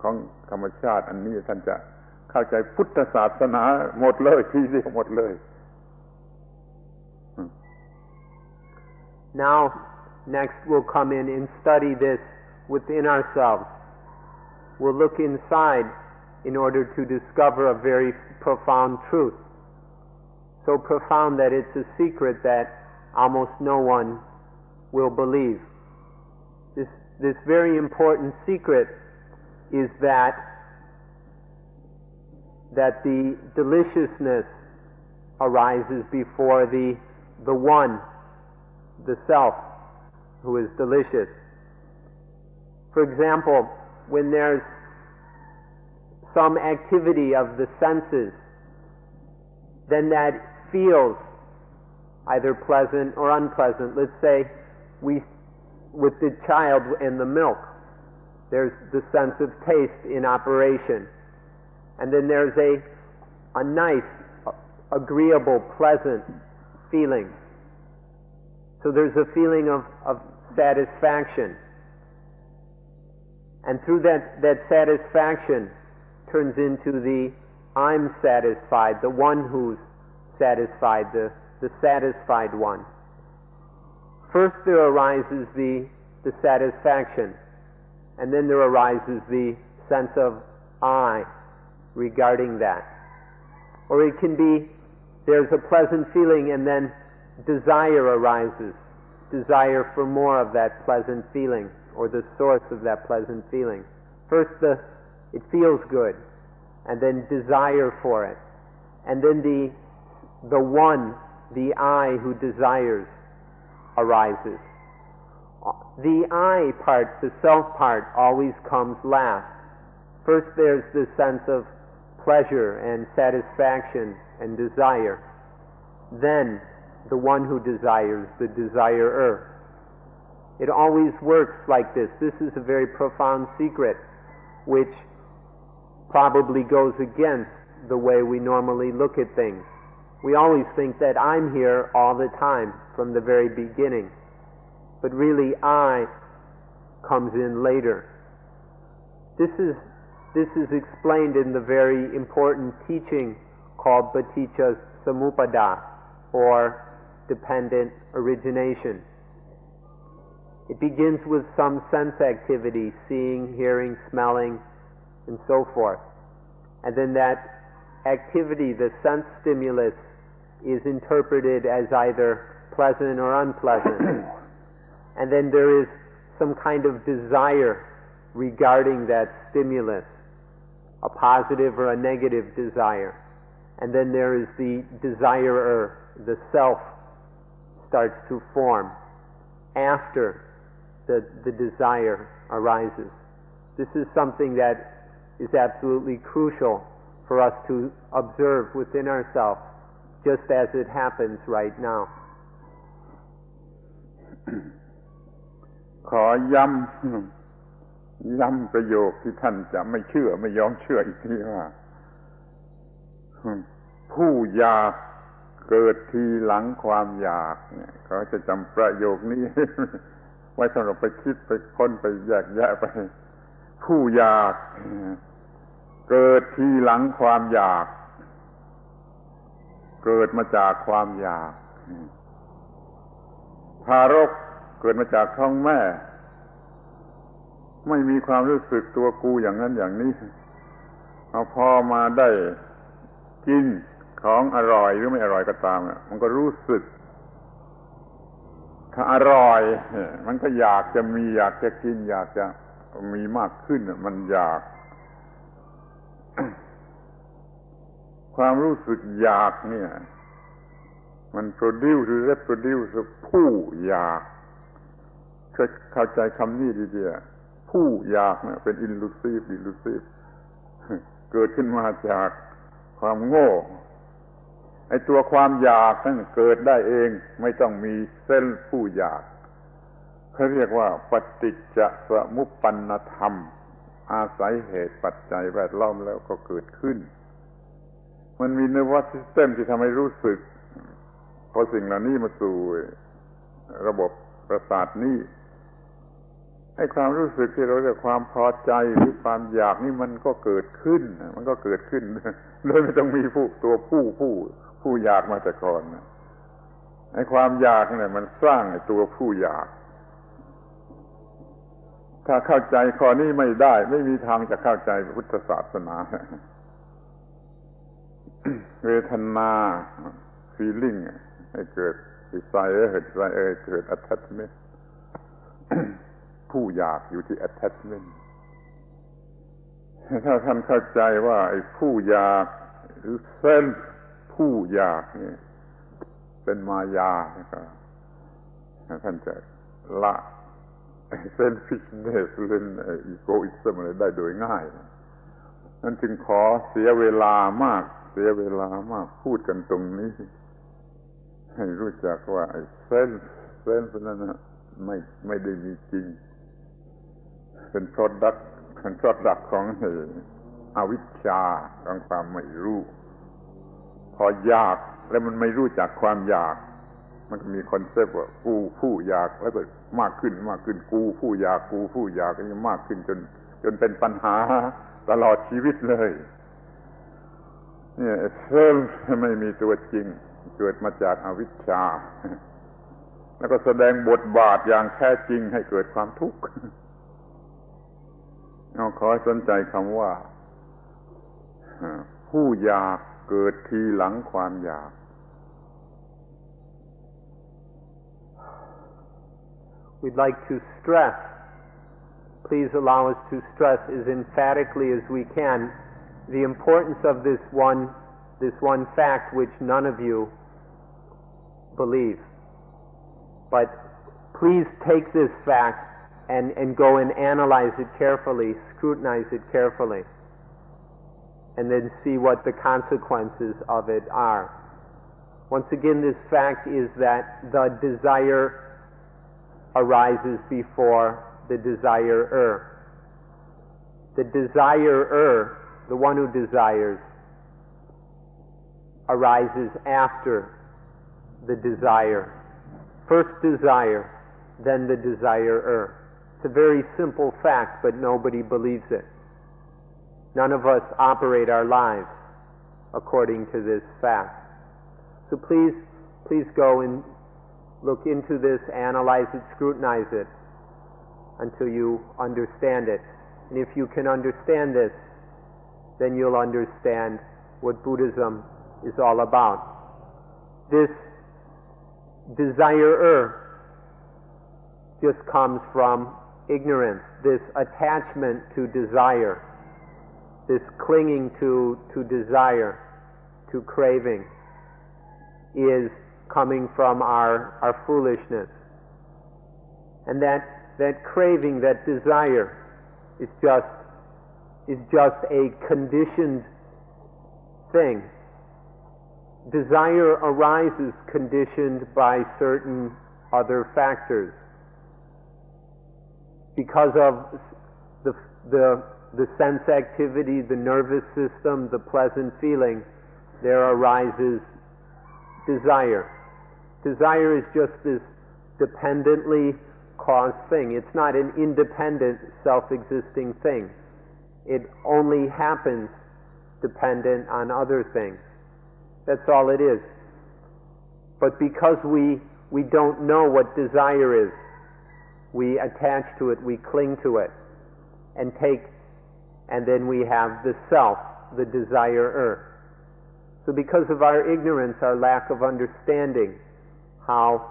ของธรรมชาติอันนี้ท่านจะเข้าใจพุทธศาสนาหมดเลยทีเดียวหมดเลย Now, next we'll come in and study this within ourselves. We'll look inside in order to discover a very profound truth. So profound that it's a secret that almost no one will believe. This very important secret is that the deliciousness arises before the one, the self, who is delicious. For example, when there's some activity of the senses, then that feels either pleasant or unpleasant. Let's say with the child and the milk, there's the sense of taste in operation. And then there's a nice, agreeable, pleasant feeling. So there's a feeling of satisfaction. And through that satisfaction turns into the I'm satisfied, the one who's satisfied, the satisfied one. First there arises the satisfaction, and then there arises the sense of I regarding that. Or it can be there's a pleasant feeling and then desire arises, desire for more of that pleasant feeling, or the source of that pleasant feeling. First it feels good, and then desire for it, and then the one, the I who desires, arises. The I part, the self part, always comes last. First there's the sense of pleasure and satisfaction and desire. Then the one who desires, the desirer. It always works like this. This is a very profound secret which probably goes against the way we normally look at things. We always think that I'm here all the time from the very beginning. But really I comes in later. This is explained in the very important teaching called Paticca Samuppada, or dependent origination. It begins with some sense activity, seeing, hearing, smelling, and so forth. And then that activity, the sense stimulus, is interpreted as either pleasant or unpleasant. And then there is some kind of desire regarding that stimulus, a positive or a negative desire. And then there is the desirer, the self starts to form after the desire arises. This is something that is absolutely crucial for us to observe within ourselves, just as it happens right now. ขอย้ำประโยคที่ท่านจะไม่เชื่อไม่ยอมเชื่ออีกทีว่าผู้อยาก เกิดทีหลังความอยากเนี่ยเขาจะจำประโยคนี้ ไว้สำหรับไปคิดไปค้นไปแยกแยะไปผู้อยากเกิดทีหลังความอยากเกิดมาจากความอยากทารกเกิดมาจากท้องแม่ไม่มีความรู้สึกตัวกูอย่างนั้นอย่างนี้พอมาได้กินของอร่อยหรือไม่อร่อยก็ตามมันก็รู้สึกถ้าอร่อยมันก็อยากจะมีอยากจะกินอยากจะมีมากขึ้นมันอยาก ความรู้สึกอยากเนี่ยมัน produce หรือ reproduce ผู้อยากเข้าใจคำนี้ดีๆผู้อยากเนี่ยเป็น illusive เกิดขึ้นมาจากความโง่ไอ้ตัวความอยากนั่นเกิดได้เองไม่ต้องมีเส้นผู้อยากเขาเรียกว่าปฏิจจสมุปปนธรรมอาศัยเหตุปัจจัยแวดล้อมแล้วก็เกิดขึ้นมันมี nervous system ที่ทำให้รู้สึกพอสิ่งเหล่านี้มาสู่ระบบประสาทนี้ไอ้ความรู้สึกที่เราเรียกความพอใจหรือความอยากนี่มันก็เกิดขึ้นโดยไม่ต้องมีตัวผู้อยากมาแต่ก่อนไอ้ความอยากเนี่ยมันสร้างไอ้ตัวผู้อยากถ้าเข้าใจข้อนี้ไม่ได้ไม่มีทางจะเข้าใจพุทธศาสนา เวทนา feeling ให้เกิด desire เกิด attachment ผู้อยากอยู่ที่ attachment ถ้าท่านเข้าใจว่าไอ้ผู้อยากหรือเส้นผู้อยากนี่เป็นมายานะครับท่านจะละselfishness เล่น egoism อะไรได้โดยง่ายนั่นจึงขอเสียเวลามากพูดกันตรงนี้ให้รู้จักว่าไอ้เส้นนั้นไม่ได้มีจริงเป็น product ของอวิชชาของความไม่รู้พออยากแล้วมันไม่รู้จักความอยากมันก็มีคอนเซปต์ว่ากูผู้อยากแล้วก็มากขึ้นกูผู้อยากก็ยิ่งมากขึ้นจนเป็นปัญหาตลอดชีวิตเลยเนี่ยเส้นไม่มีตัวจริงเกิดมาจากอวิชชาแล้วก็แสดงบทบาทอย่างแท้จริงให้เกิดความทุกข์ขอให้สนใจคำว่าผู้อยากเกิดทีหลังความอยาก We'd like to stress, please allow us to stress as emphatically as we can the importance of this one fact which none of you believe. But please take this fact and go and analyze it carefully, scrutinize it carefully, and then see what the consequences of it are. Once again, this fact is that the desire arises before the desirer. The desirer, the one who desires, arises after the desire. First desire, then the desirer. It's a very simple fact, but nobody believes it. None of us operate our lives according to this fact. So please go and look into this, analyze it, scrutinize it until you understand it. And if you can understand this, then you'll understand what Buddhism is all about. This desirer just comes from ignorance, this attachment to desire, this clinging to desire, to craving, is coming from our foolishness. And that craving, that desire, is just a conditioned thing. Desire arises conditioned by certain other factors. Because of the sense activity, the nervous system, the pleasant feeling, there arises desire. Desire is just this dependently caused thing. It's not an independent, self-existing thing. It only happens dependent on other things. That's all it is. But because we don't know what desire is, we attach to it, we cling to it, and then we have the self, the desirer. So because of our ignorance, our lack of understanding, how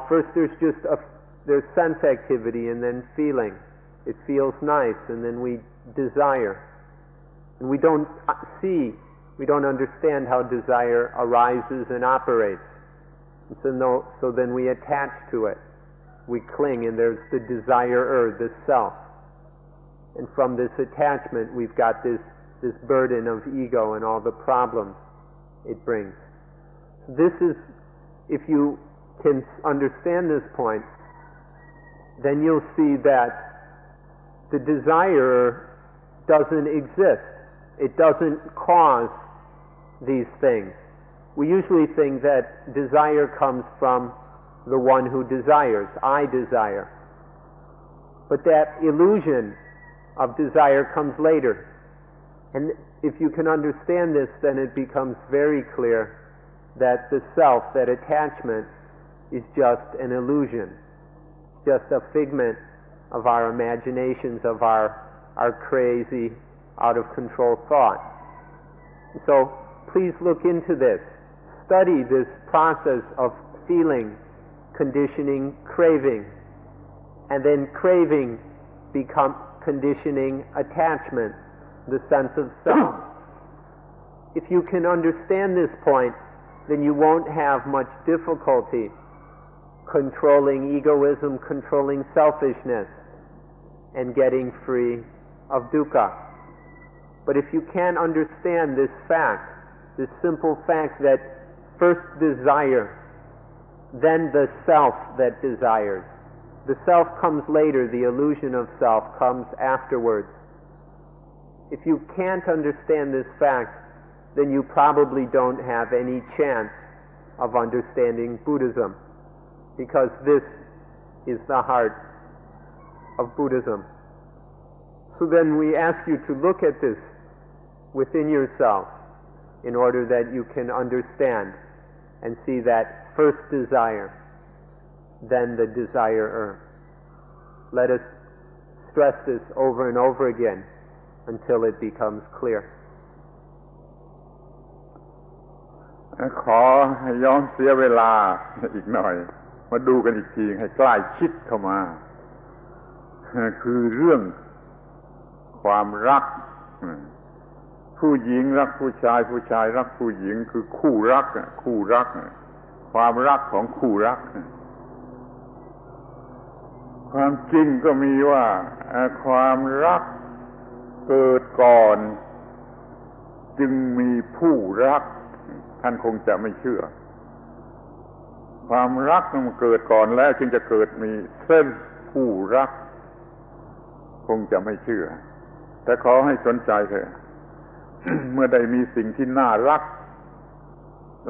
first there's sense activity and then feeling. It feels nice, and then we desire. And we don't understand how desire arises and operates. And so then we attach to it. We cling, and there's the desirer, the self. And from this attachment, we've got this burden of ego and all the problems it brings. This is, if you can understand this point, then you'll see that the desire doesn't exist. It doesn't cause these things. We usually think that desire comes from the one who desires. I desire. But that illusion of desire comes later. And if you can understand this, then it becomes very clear that the self, that attachment, is just an illusion, just a figment of our imaginations, of our crazy, out-of-control thought. So please look into this. Study this process of feeling, conditioning, craving, and then craving become conditioning attachment, the sense of self. If you can understand this point, then you won't have much difficulty controlling egoism, controlling selfishness, and getting free of dukkha. But if you can't understand this fact, this simple fact that first desire, then the self that desires. The self comes later, the illusion of self comes afterwards. If you can't understand this fact, then you probably don't have any chance of understanding Buddhism, because this is the heart of Buddhism. So then we ask you to look at this within yourself in order that you can understand and see that first desire, then the desirer. Let us stress this over and over again until it becomes clear. ขอให้ย้อนเสียเวลาอีกหน่อยมาดูกันอีกทีให้ใกล้ชิดเข้ามาคือเรื่องความรักผู้หญิงรักผู้ชายผู้ชายรักผู้หญิงคือคู่รักความรักของคู่รักความจริงก็มีว่าความรักเกิดก่อนจึงมีผู้รักท่านคงจะไม่เชื่อความรักมันเกิดก่อนแล้วจึงจะเกิดมีเส้นผู้รักคงจะไม่เชื่อแต่ขอให้สนใจเถอะ เมื่อได้มีสิ่งที่น่ารัก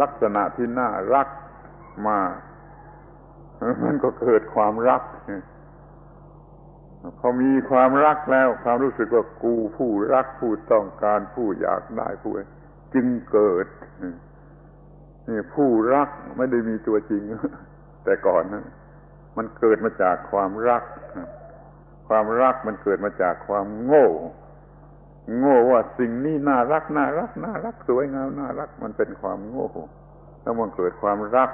ลักษณะที่น่ารักมามันก็เกิดความรักพอมีความรักแล้วความรู้สึกว่ากูผู้รักผู้ต้องการผู้อยากได้ผู้จึงเกิดนี่ผู้รักไม่ได้มีตัวจริงแต่ก่อนนะมันเกิดมาจากความรักความรักมันเกิดมาจากความโง่ว่าสิ่งนี้น่ารักสวยงามน่ารักมันเป็นความโง่แล้วมันเกิดความรัก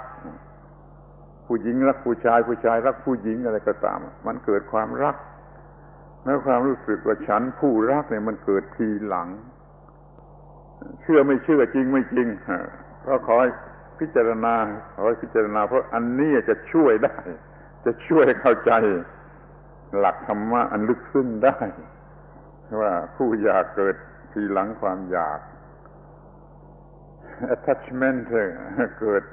ผู้หญิงรักผู้ชายผู้ชายรักผู้หญิงอะไรก็ตามมันเกิดความรักแล้วความรู้สึกว่าฉันผู้รักเนี่ยมันเกิดทีหลังเชื่อไม่เชื่อจริงไม่จริงก็ขอให้พิจารณาเพราะอันนี้จะช่วยได้จะช่วยเข้าใจหลักธรรมะอันลึกซึ้งได้ว่าผู้อยากเกิดทีหลังความอยาก attachment เกิด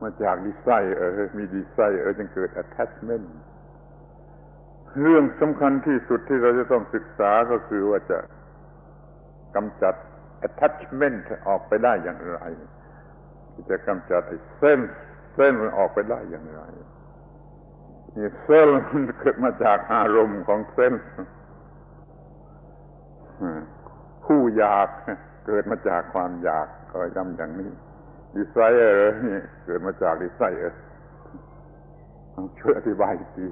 มาจาก desire มี desire จึงเกิด attachment เรื่องสำคัญที่สุดที่เราจะต้องศึกษาก็คือว่าจะกำจัด attachment ออกไปได้อย่างไร ที่จะกำจัดเส้นมันออกไปได้อย่างไรนี่เส้นมันเกิดมาจากอารมณ์ของเส้นผู้อยากเกิดมาจากความอยากก็ย้ำอย่างนี้desire นี่เกิดมาจาก desire ต้องช่วยอธิบายอีกที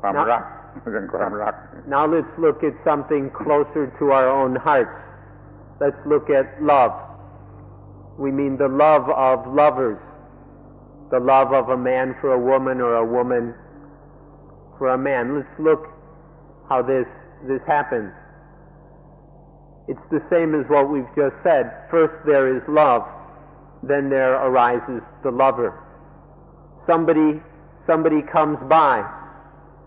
ความรักเรื่องความรัก Now let's look at something closer to our own hearts. Let's look at love. We mean the love of lovers, the love of a man for a woman or a woman for a man. Let's look how this happens. It's the same as what we've just said. First there is love, then there arises the lover. Somebody comes by,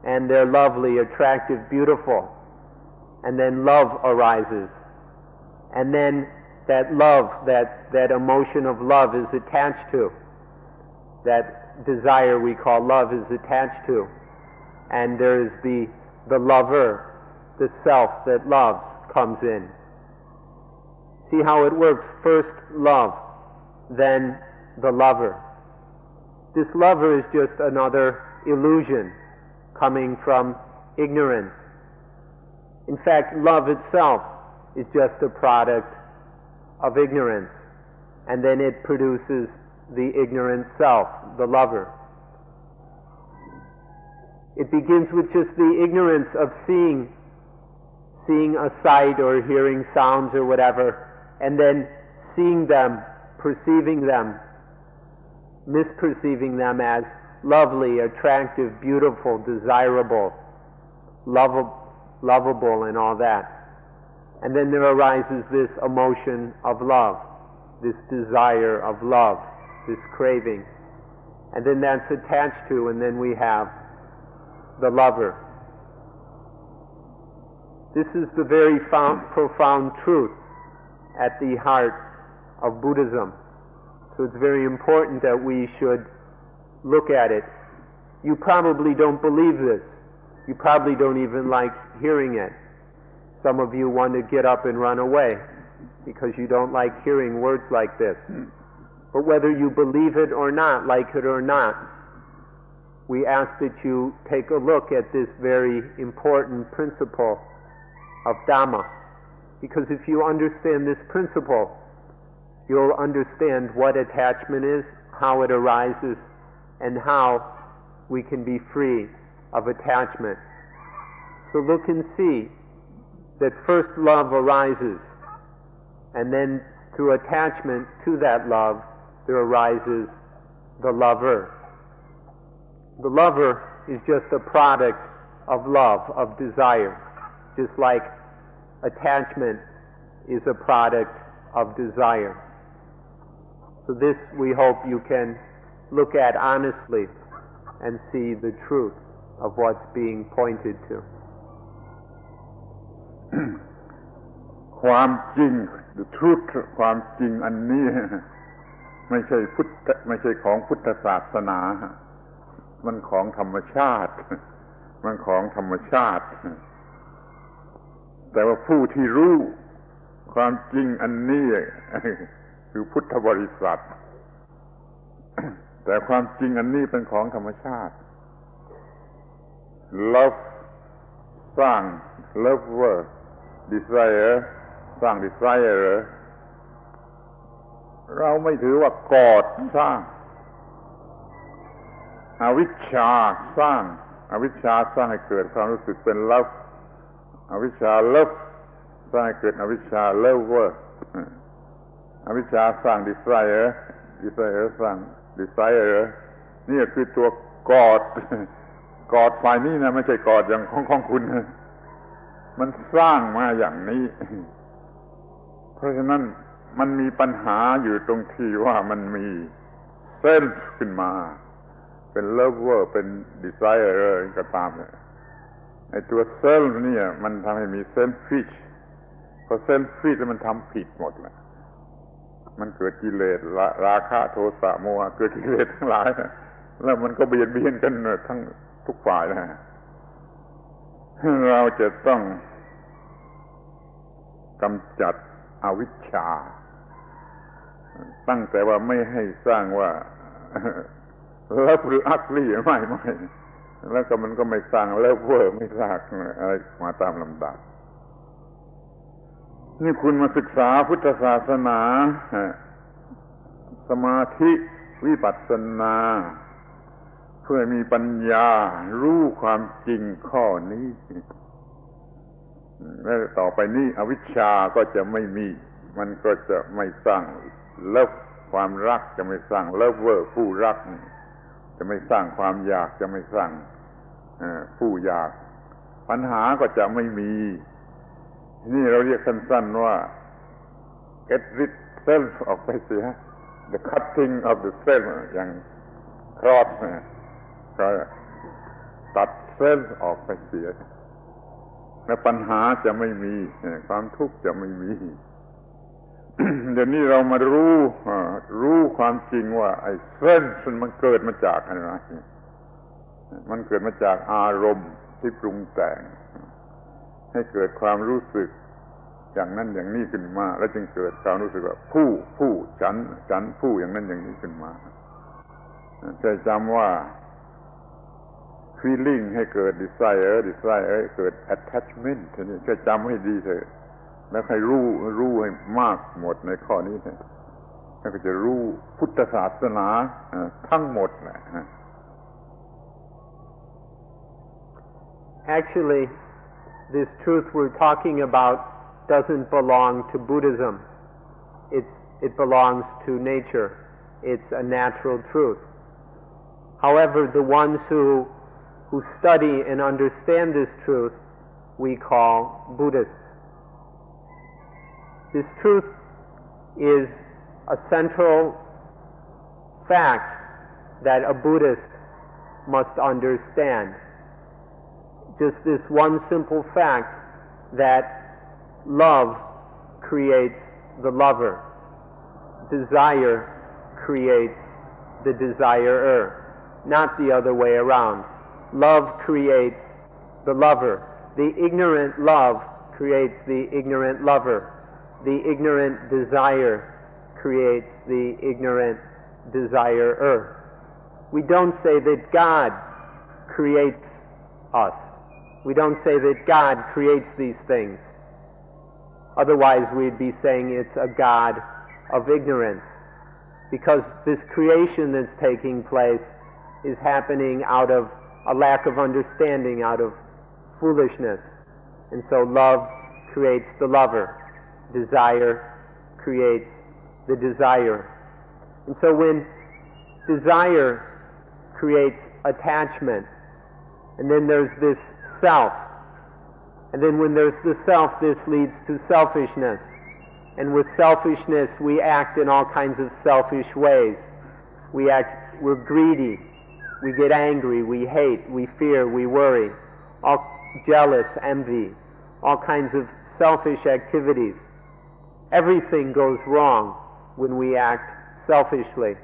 and they're lovely, attractive, beautiful, and then love arises. And then that love, that emotion of love is attached to. That desire we call love is attached to. And there is the lover, the self that loves, comes in. See how it works? First love, then the lover. This lover is just another illusion coming from ignorance. In fact, love itself is just a product of ignorance, and then it produces the ignorant self, the lover. It begins with just the ignorance of seeing a sight or hearing sounds or whatever, and then seeing them, perceiving them, misperceiving them as lovely, attractive, beautiful, desirable, lovable, and all that. And then there arises this emotion of love, this desire of love, this craving. And then that's attached to, and then we have the lover. This is the very profound truth at the heart of Buddhism. So it's very important that we should look at it. You probably don't believe this. You probably don't even like hearing it. Some of you want to get up and run away because you don't like hearing words like this. But whether you believe it or not, like it or not, we ask that you take a look at this very important principle of Dhamma. Because if you understand this principle, you'll understand what attachment is, how it arises, and how we can be free of attachment. So look and see that first love arises, and then through attachment to that love, there arises the lover. The lover is just a product of love, of desire, just like attachment is a product of desire. So this we hope you can look at honestly and see the truth of what's being pointed to. ความจริง the truth ความจริงอันนี้ไม่ใช่ของพุทธศาสนามันของธรรมชาติมันของธรรมชาติแต่ว่าผู้ที่รู้ความจริงอันนี้คือพุทธบริษัทแต่ความจริงอันนี้เป็นของธรรมชาติ love สร้าง lover desire สร้าง desire เราไม่ถือว่ากอดสร้างอวิชชาสร้างอวิชชาสร้างให้เกิดความรู้สึกเป็น love อวิชชา love สร้างให้เกิดอวิชชา lover อวิชชาสร้าง desire สร้าง desire นี่คือตัวกอดฝ่ายนี้นะไม่ใช่กอดอย่างของคุณมันสร้างมาอย่างนี้เพราะฉะนั้นมันมีปัญหาอยู่ตรงที่ว่ามันมีเส้นขึ้นมาเป็น lover เป็น desire ก็ตามเนี่ยไอ้ตัวเซลเนี่ยมันทำให้มีเส้นฟิชพอเส้นฟิชแล้วมันทำผิดหมดแหละมันเกิดกิเลสราคะโทสะโมหะเกิดกิเลสทั้งหลายแล้วมันก็เบียดเบียนกันทั้งทุกฝ่ายนะเราจะต้องกำจัดอวิชชา ตั้งแต่ว่าไม่ให้สร้างว่าเลิฟหรืออักลี่ไม่แล้วก็มันก็ไม่สร้างเลิฟเวอร์ไม่สร้างอะไรมาตามลำดับนี่คุณมาศึกษาพุทธศาสนาสมาธิวิปัสสนาเพื่อมีปัญญารู้ความจริงข้อนี้แล้วต่อไปนี้อวิชชาก็จะไม่มีมันก็จะไม่สร้างเลิฟความรักจะไม่สร้างเลิฟเวอร์ผู้รักจะไม่สร้างความอยากจะไม่สร้างผู้อยากปัญหาก็จะไม่มีนี่เราเรียกสั้นๆว่า get rid self ออกไปเสีย the cutting of the self อย่างครอสก็ตัดเส้นออกไปเสียและปัญหาจะไม่มีความทุกข์จะไม่มี เดี๋ยวนี้เรามารู้ความจริงว่าไอ้เส้นมันเกิดมาจากอะไรมันเกิดมาจากอารมณ์ที่ปรุงแต่งให้เกิดความรู้สึกอย่างนั้นอย่างนี้ขึ้นมาแล้วจึงเกิดความรู้สึกว่าผู้ฉันผู้อย่างนั้นอย่างนี้ขึ้นมาจะจำว่า feeling ให้เกิด desire เกิด attachment ทีนี้จะจำให้ดีเถอะแล้วให้รู้ให้มากหมดในข้อนี้แล้วก็จะรู้พุทธศาสนาทั้งหมดแหละ Actually, this truth we're talking about doesn't belong to Buddhism. It belongs to nature. It's a natural truth. However, the ones who study and understand this truth we call Buddhists. This truth is a central fact that a Buddhist must understand. Just this one simple fact that love creates the lover, desire creates the desirer, not the other way around. Love creates the lover. The ignorant love creates the ignorant lover. The ignorant desire creates the ignorant desirer. We don't say that God creates us. We don't say that God creates these things. Otherwise we'd be saying it's a God of ignorance. Because this creation that's taking place is happening out of a lack of understanding, out of foolishness. And so love creates the lover. Desire creates the desire. And so when desire creates attachment, and then there's this self, and then when there's the self, this leads to selfishness. And with selfishness, we act in all kinds of selfish ways. We're greedy. We get angry, we hate, we fear, we worry, all jealous, envy, all kinds of selfish activities. Everything goes wrong when we act selfishly.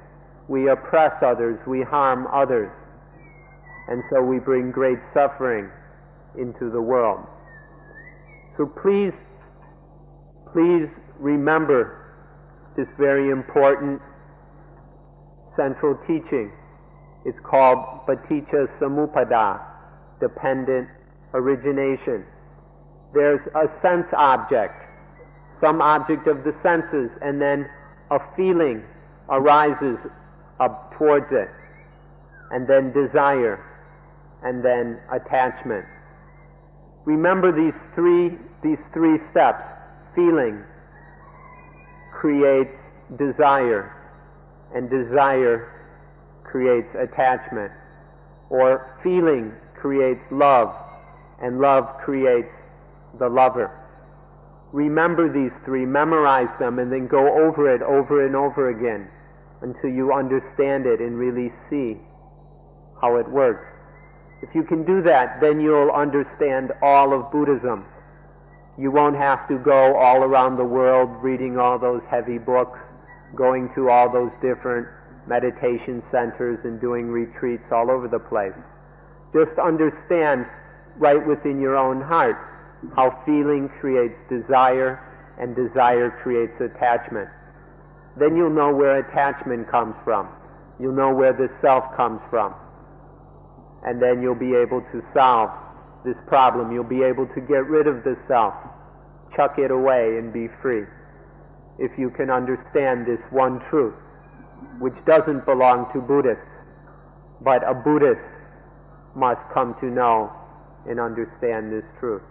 We oppress others, we harm others, and so we bring great suffering into the world. So please remember this very important central teaching. It's called Paticca Samuppada, dependent origination. There's a sense object, some object of the senses, and then a feeling arises up towards it, and then desire, and then attachment. Remember these three steps. Feeling creates desire, and desire creates attachment. Or feeling creates love, and love creates the lover. Remember these three, memorize them, and then go over it over and over again until you understand it and really see how it works. If you can do that, then you'll understand all of Buddhism. You won't have to go all around the world reading all those heavy books, going to all those different meditation centers and doing retreats all over the place. Just understand right within your own heart how feeling creates desire and desire creates attachment. then you'll know where attachment comes from. You'll know where the self comes from. And then you'll be able to solve this problem. You'll be able to get rid of the self, chuck it away and be free. If you can understand this one truth, which doesn't belong to Buddhists, but a Buddhist must come to know and understand this truth.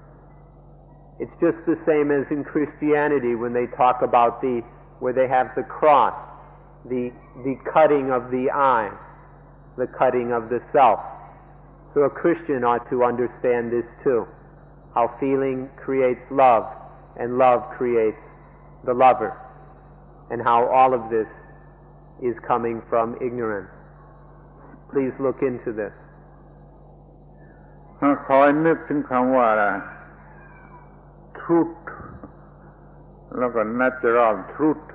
It's just the same as in Christianity when they talk about where they have the cross, the cutting of the eye, the cutting of the self. So a Christian ought to understand this too, how feeling creates love, and love creates the lover, and how all of this is coming from ignorance. Please look into this. คอยนึกถึงคำว่า truth แล้วก็ natural truth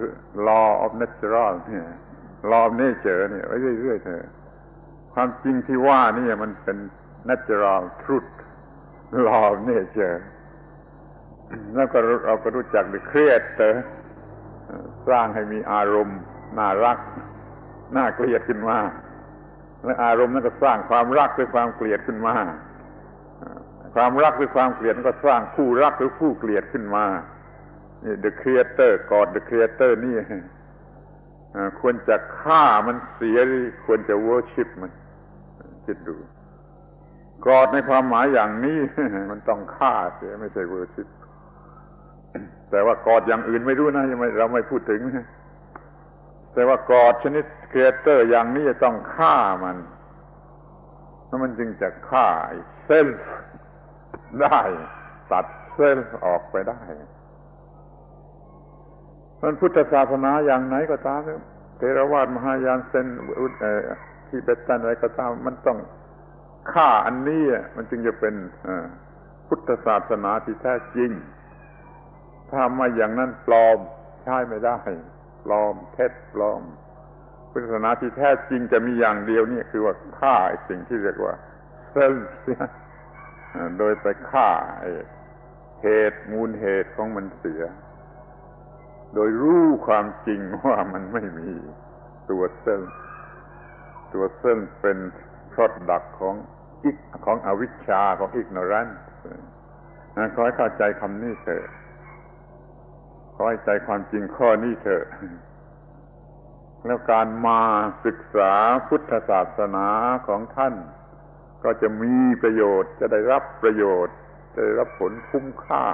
law of natural เนี่ย law of nature เนี่ยไว้เรื่อยๆเถอะความจริงที่ว่านี่มันเป็น natural truth law of nature แล้วก็เราก็รู้จัก the creator สร้างให้มีอารมณ์น่ารักน่าเกลียดขึ้นมาและอารมณ์นั้นก็สร้างความรักหรือความเกลียดขึ้นมาความรักหรือความเกลียดก็สร้างผู้รักหรือผู้เกลียดขึ้นมานี่ the creator God the creator นี่ควรจะฆ่ามันเสียหรือควรจะ worship มันคิดดู God ในความหมายอย่างนี้ มันต้องฆ่าเสียไม่ใช่ worship แต่ว่า God อย่างอื่นไม่รู้นะเราไม่พูดถึงแต่ว่า God ชนิด creator อย่างนี้จะต้องฆ่ามันแล้วมันจึงจะฆ่า self ได้ตัดเส้นออกไปได้มันพุทธศาสนาอย่างไหนก็ตามเทรวาทมหายานเซนที่เบตันอะไรก็ตามมันต้องฆ่าอันนี้มันจึงจะเป็นพุทธศาสนาที่แท้จริงถ้าไม่อย่างนั้นปลอมใช้ไม่ได้ปลอมเท็จปลอมพุทธศาสนาที่แท้จริงจะมีอย่างเดียวนี่คือว่าฆ่าสิ่งที่เรียกว่าเซลล์โดยไปฆ่าเหตุมูลเหตุของมันเสียโดยรู้ความจริงว่ามันไม่มีตัวเส้นเป็น product ของอวิชชาของ ignorance ขอให้เข้าใจคำนี้เถอะขอให้ใจความจริงข้อนี้เถอะแล้วการมาศึกษาพุทธศาสนาของท่านก็จะมีประโยชน์จะได้รับประโยชน์จะได้รับผลคุ้มค่า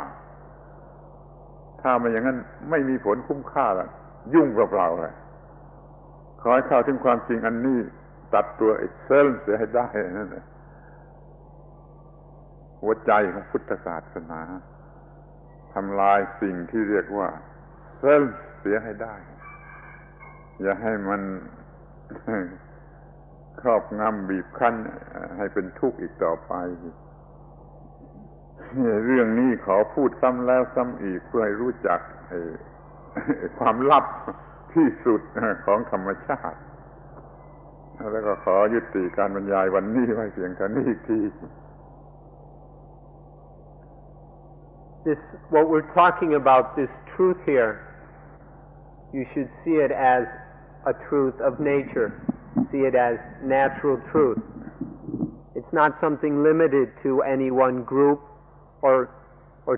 ถ้าไม่อย่างนั้นไม่มีผลคุ้มค่าละยุ่งเปล่าๆเลยขอให้เข้าถึงความจริงอันนี้ตัดตัวไอ้เซลล์เสียให้ได้นั่นแหละหัวใจของพุทธศาสนาทำลายสิ่งที่เรียกว่าเซลล์เสียให้ได้อย่าให้มันครอบงำบีบคั้นให้เป็นทุกข์อีกต่อไปเรื่องนี้ขอพูดซ้ำแล้วซ้ำอีกเพื่อให้รู้จักความลับที่สุดของธรรมชาติแล้วก็ขอยุติการบรรยายวันนี้ไว้เพียงเท่านี้อีกที What we're talking about, this truth here, you should see it as a truth of nature. See it as natural truth. It's not something limited to any one group or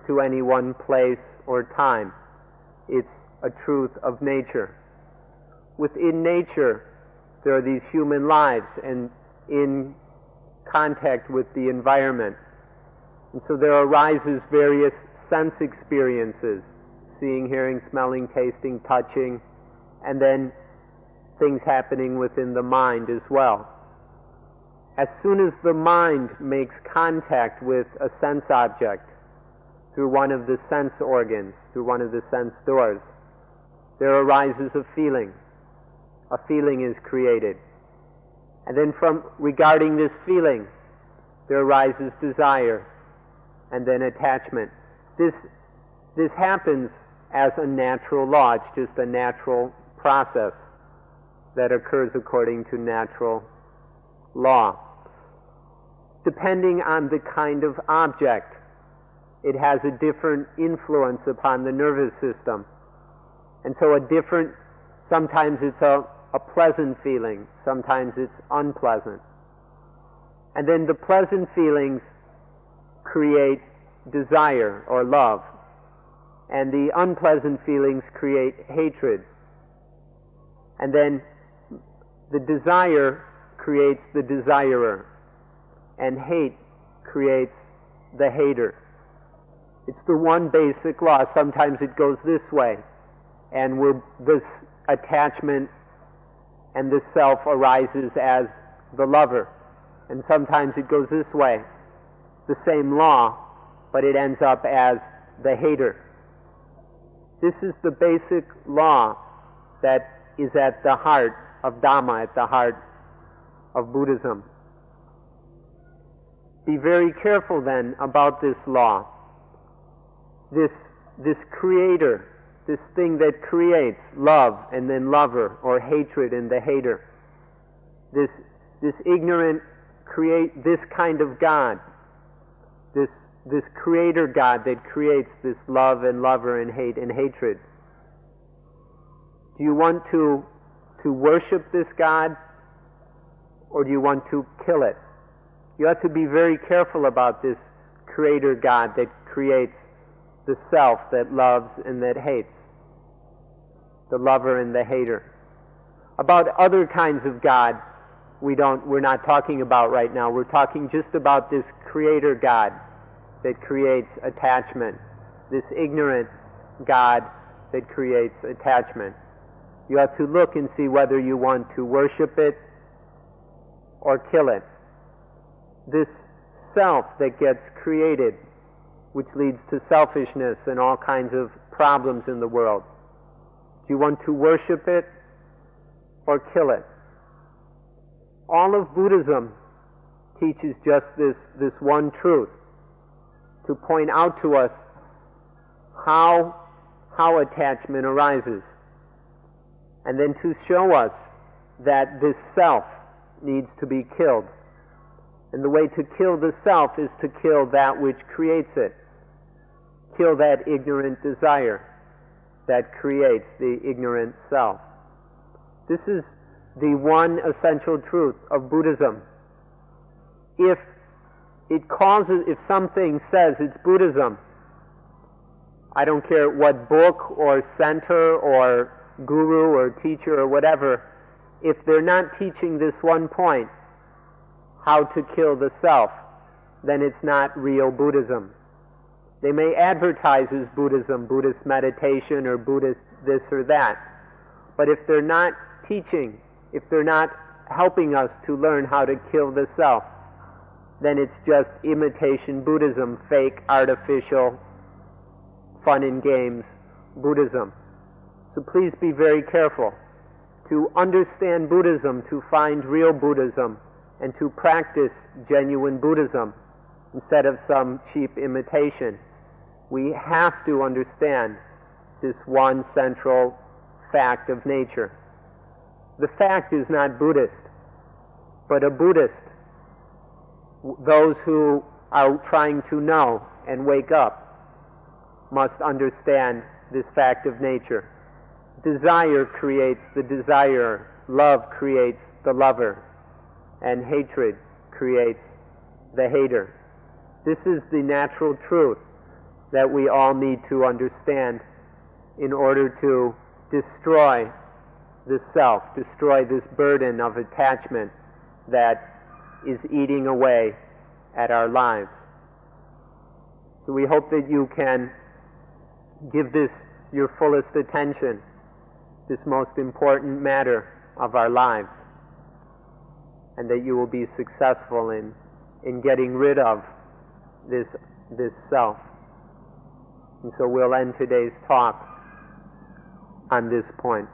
to any one place or time. It's a truth of nature. Within nature, there are these human lives and in contact with the environment. And so there arises various sense experiences, seeing, hearing, smelling, tasting, touching, and then things happening within the mind as well. As soon as the mind makes contact with a sense object through one of the sense organs, through one of the sense doors, there arises a feeling. A feeling is created. And then regarding this feeling, there arises desire and then attachment. This happens as a natural law. It's just a natural process that occurs according to natural law. Depending on the kind of object, it has a different influence upon the nervous system. And so a different Sometimes it's a pleasant feeling, sometimes it's unpleasant. And then the pleasant feelings create desire or love, and the unpleasant feelings create hatred. And then the desire creates the desirer, and hate creates the hater. It's the one basic law. Sometimes it goes this way, and this attachment and the self arises as the lover. And sometimes it goes this way, the same law, but it ends up as the hater. This is the basic law that is at the heart of Dhamma, at the heart of Buddhism. Be very careful then about this law. This creator, this thing that creates love and then lover, or hatred and the hater. This ignorant this kind of God, this creator God that creates this love and lover and hate and hatred. Do you want to worship this God, or do you want to kill it? You have to be very careful about this creator God that creates the self that loves and that hates, the lover and the hater. About other kinds of God, we're not talking about right now. We're talking just about this creator God that creates attachment, this ignorant God that creates attachment. You have to look and see whether you want to worship it or kill it. This self that gets created, which leads to selfishness and all kinds of problems in the world. Do you want to worship it or kill it? All of Buddhism teaches just this one truth, to point out to us how attachment arises, and then to show us that this self needs to be killed. And the way to kill the self is to kill that which creates it. Kill that ignorant desire that creates the ignorant self. This is the one essential truth of Buddhism. If something says it's Buddhism, I don't care what book or center or guru or teacher or whatever, if they're not teaching this one point, how to kill the self, then it's not real Buddhism. They may advertise as Buddhism, Buddhist meditation or Buddhist this or that, but if they're not teaching, if they're not helping us to learn how to kill the self, then it's just imitation Buddhism, fake, artificial, fun and games Buddhism. So please be very careful to understand Buddhism, to find real Buddhism, and to practice genuine Buddhism instead of some cheap imitation. We have to understand this one central fact of nature. The fact is not Buddhist, but a Buddhist. Those who are trying to know and wake up must understand this fact of nature. Desire creates the desirer, love creates the lover, and hatred creates the hater. This is the natural truth that we all need to understand in order to destroy the self, destroy this burden of attachment that is eating away at our lives. So we hope that you can give this your fullest attention, this most important matter of our lives, and that you will be successful in getting rid of this self. And so we'll end today's talk on this point.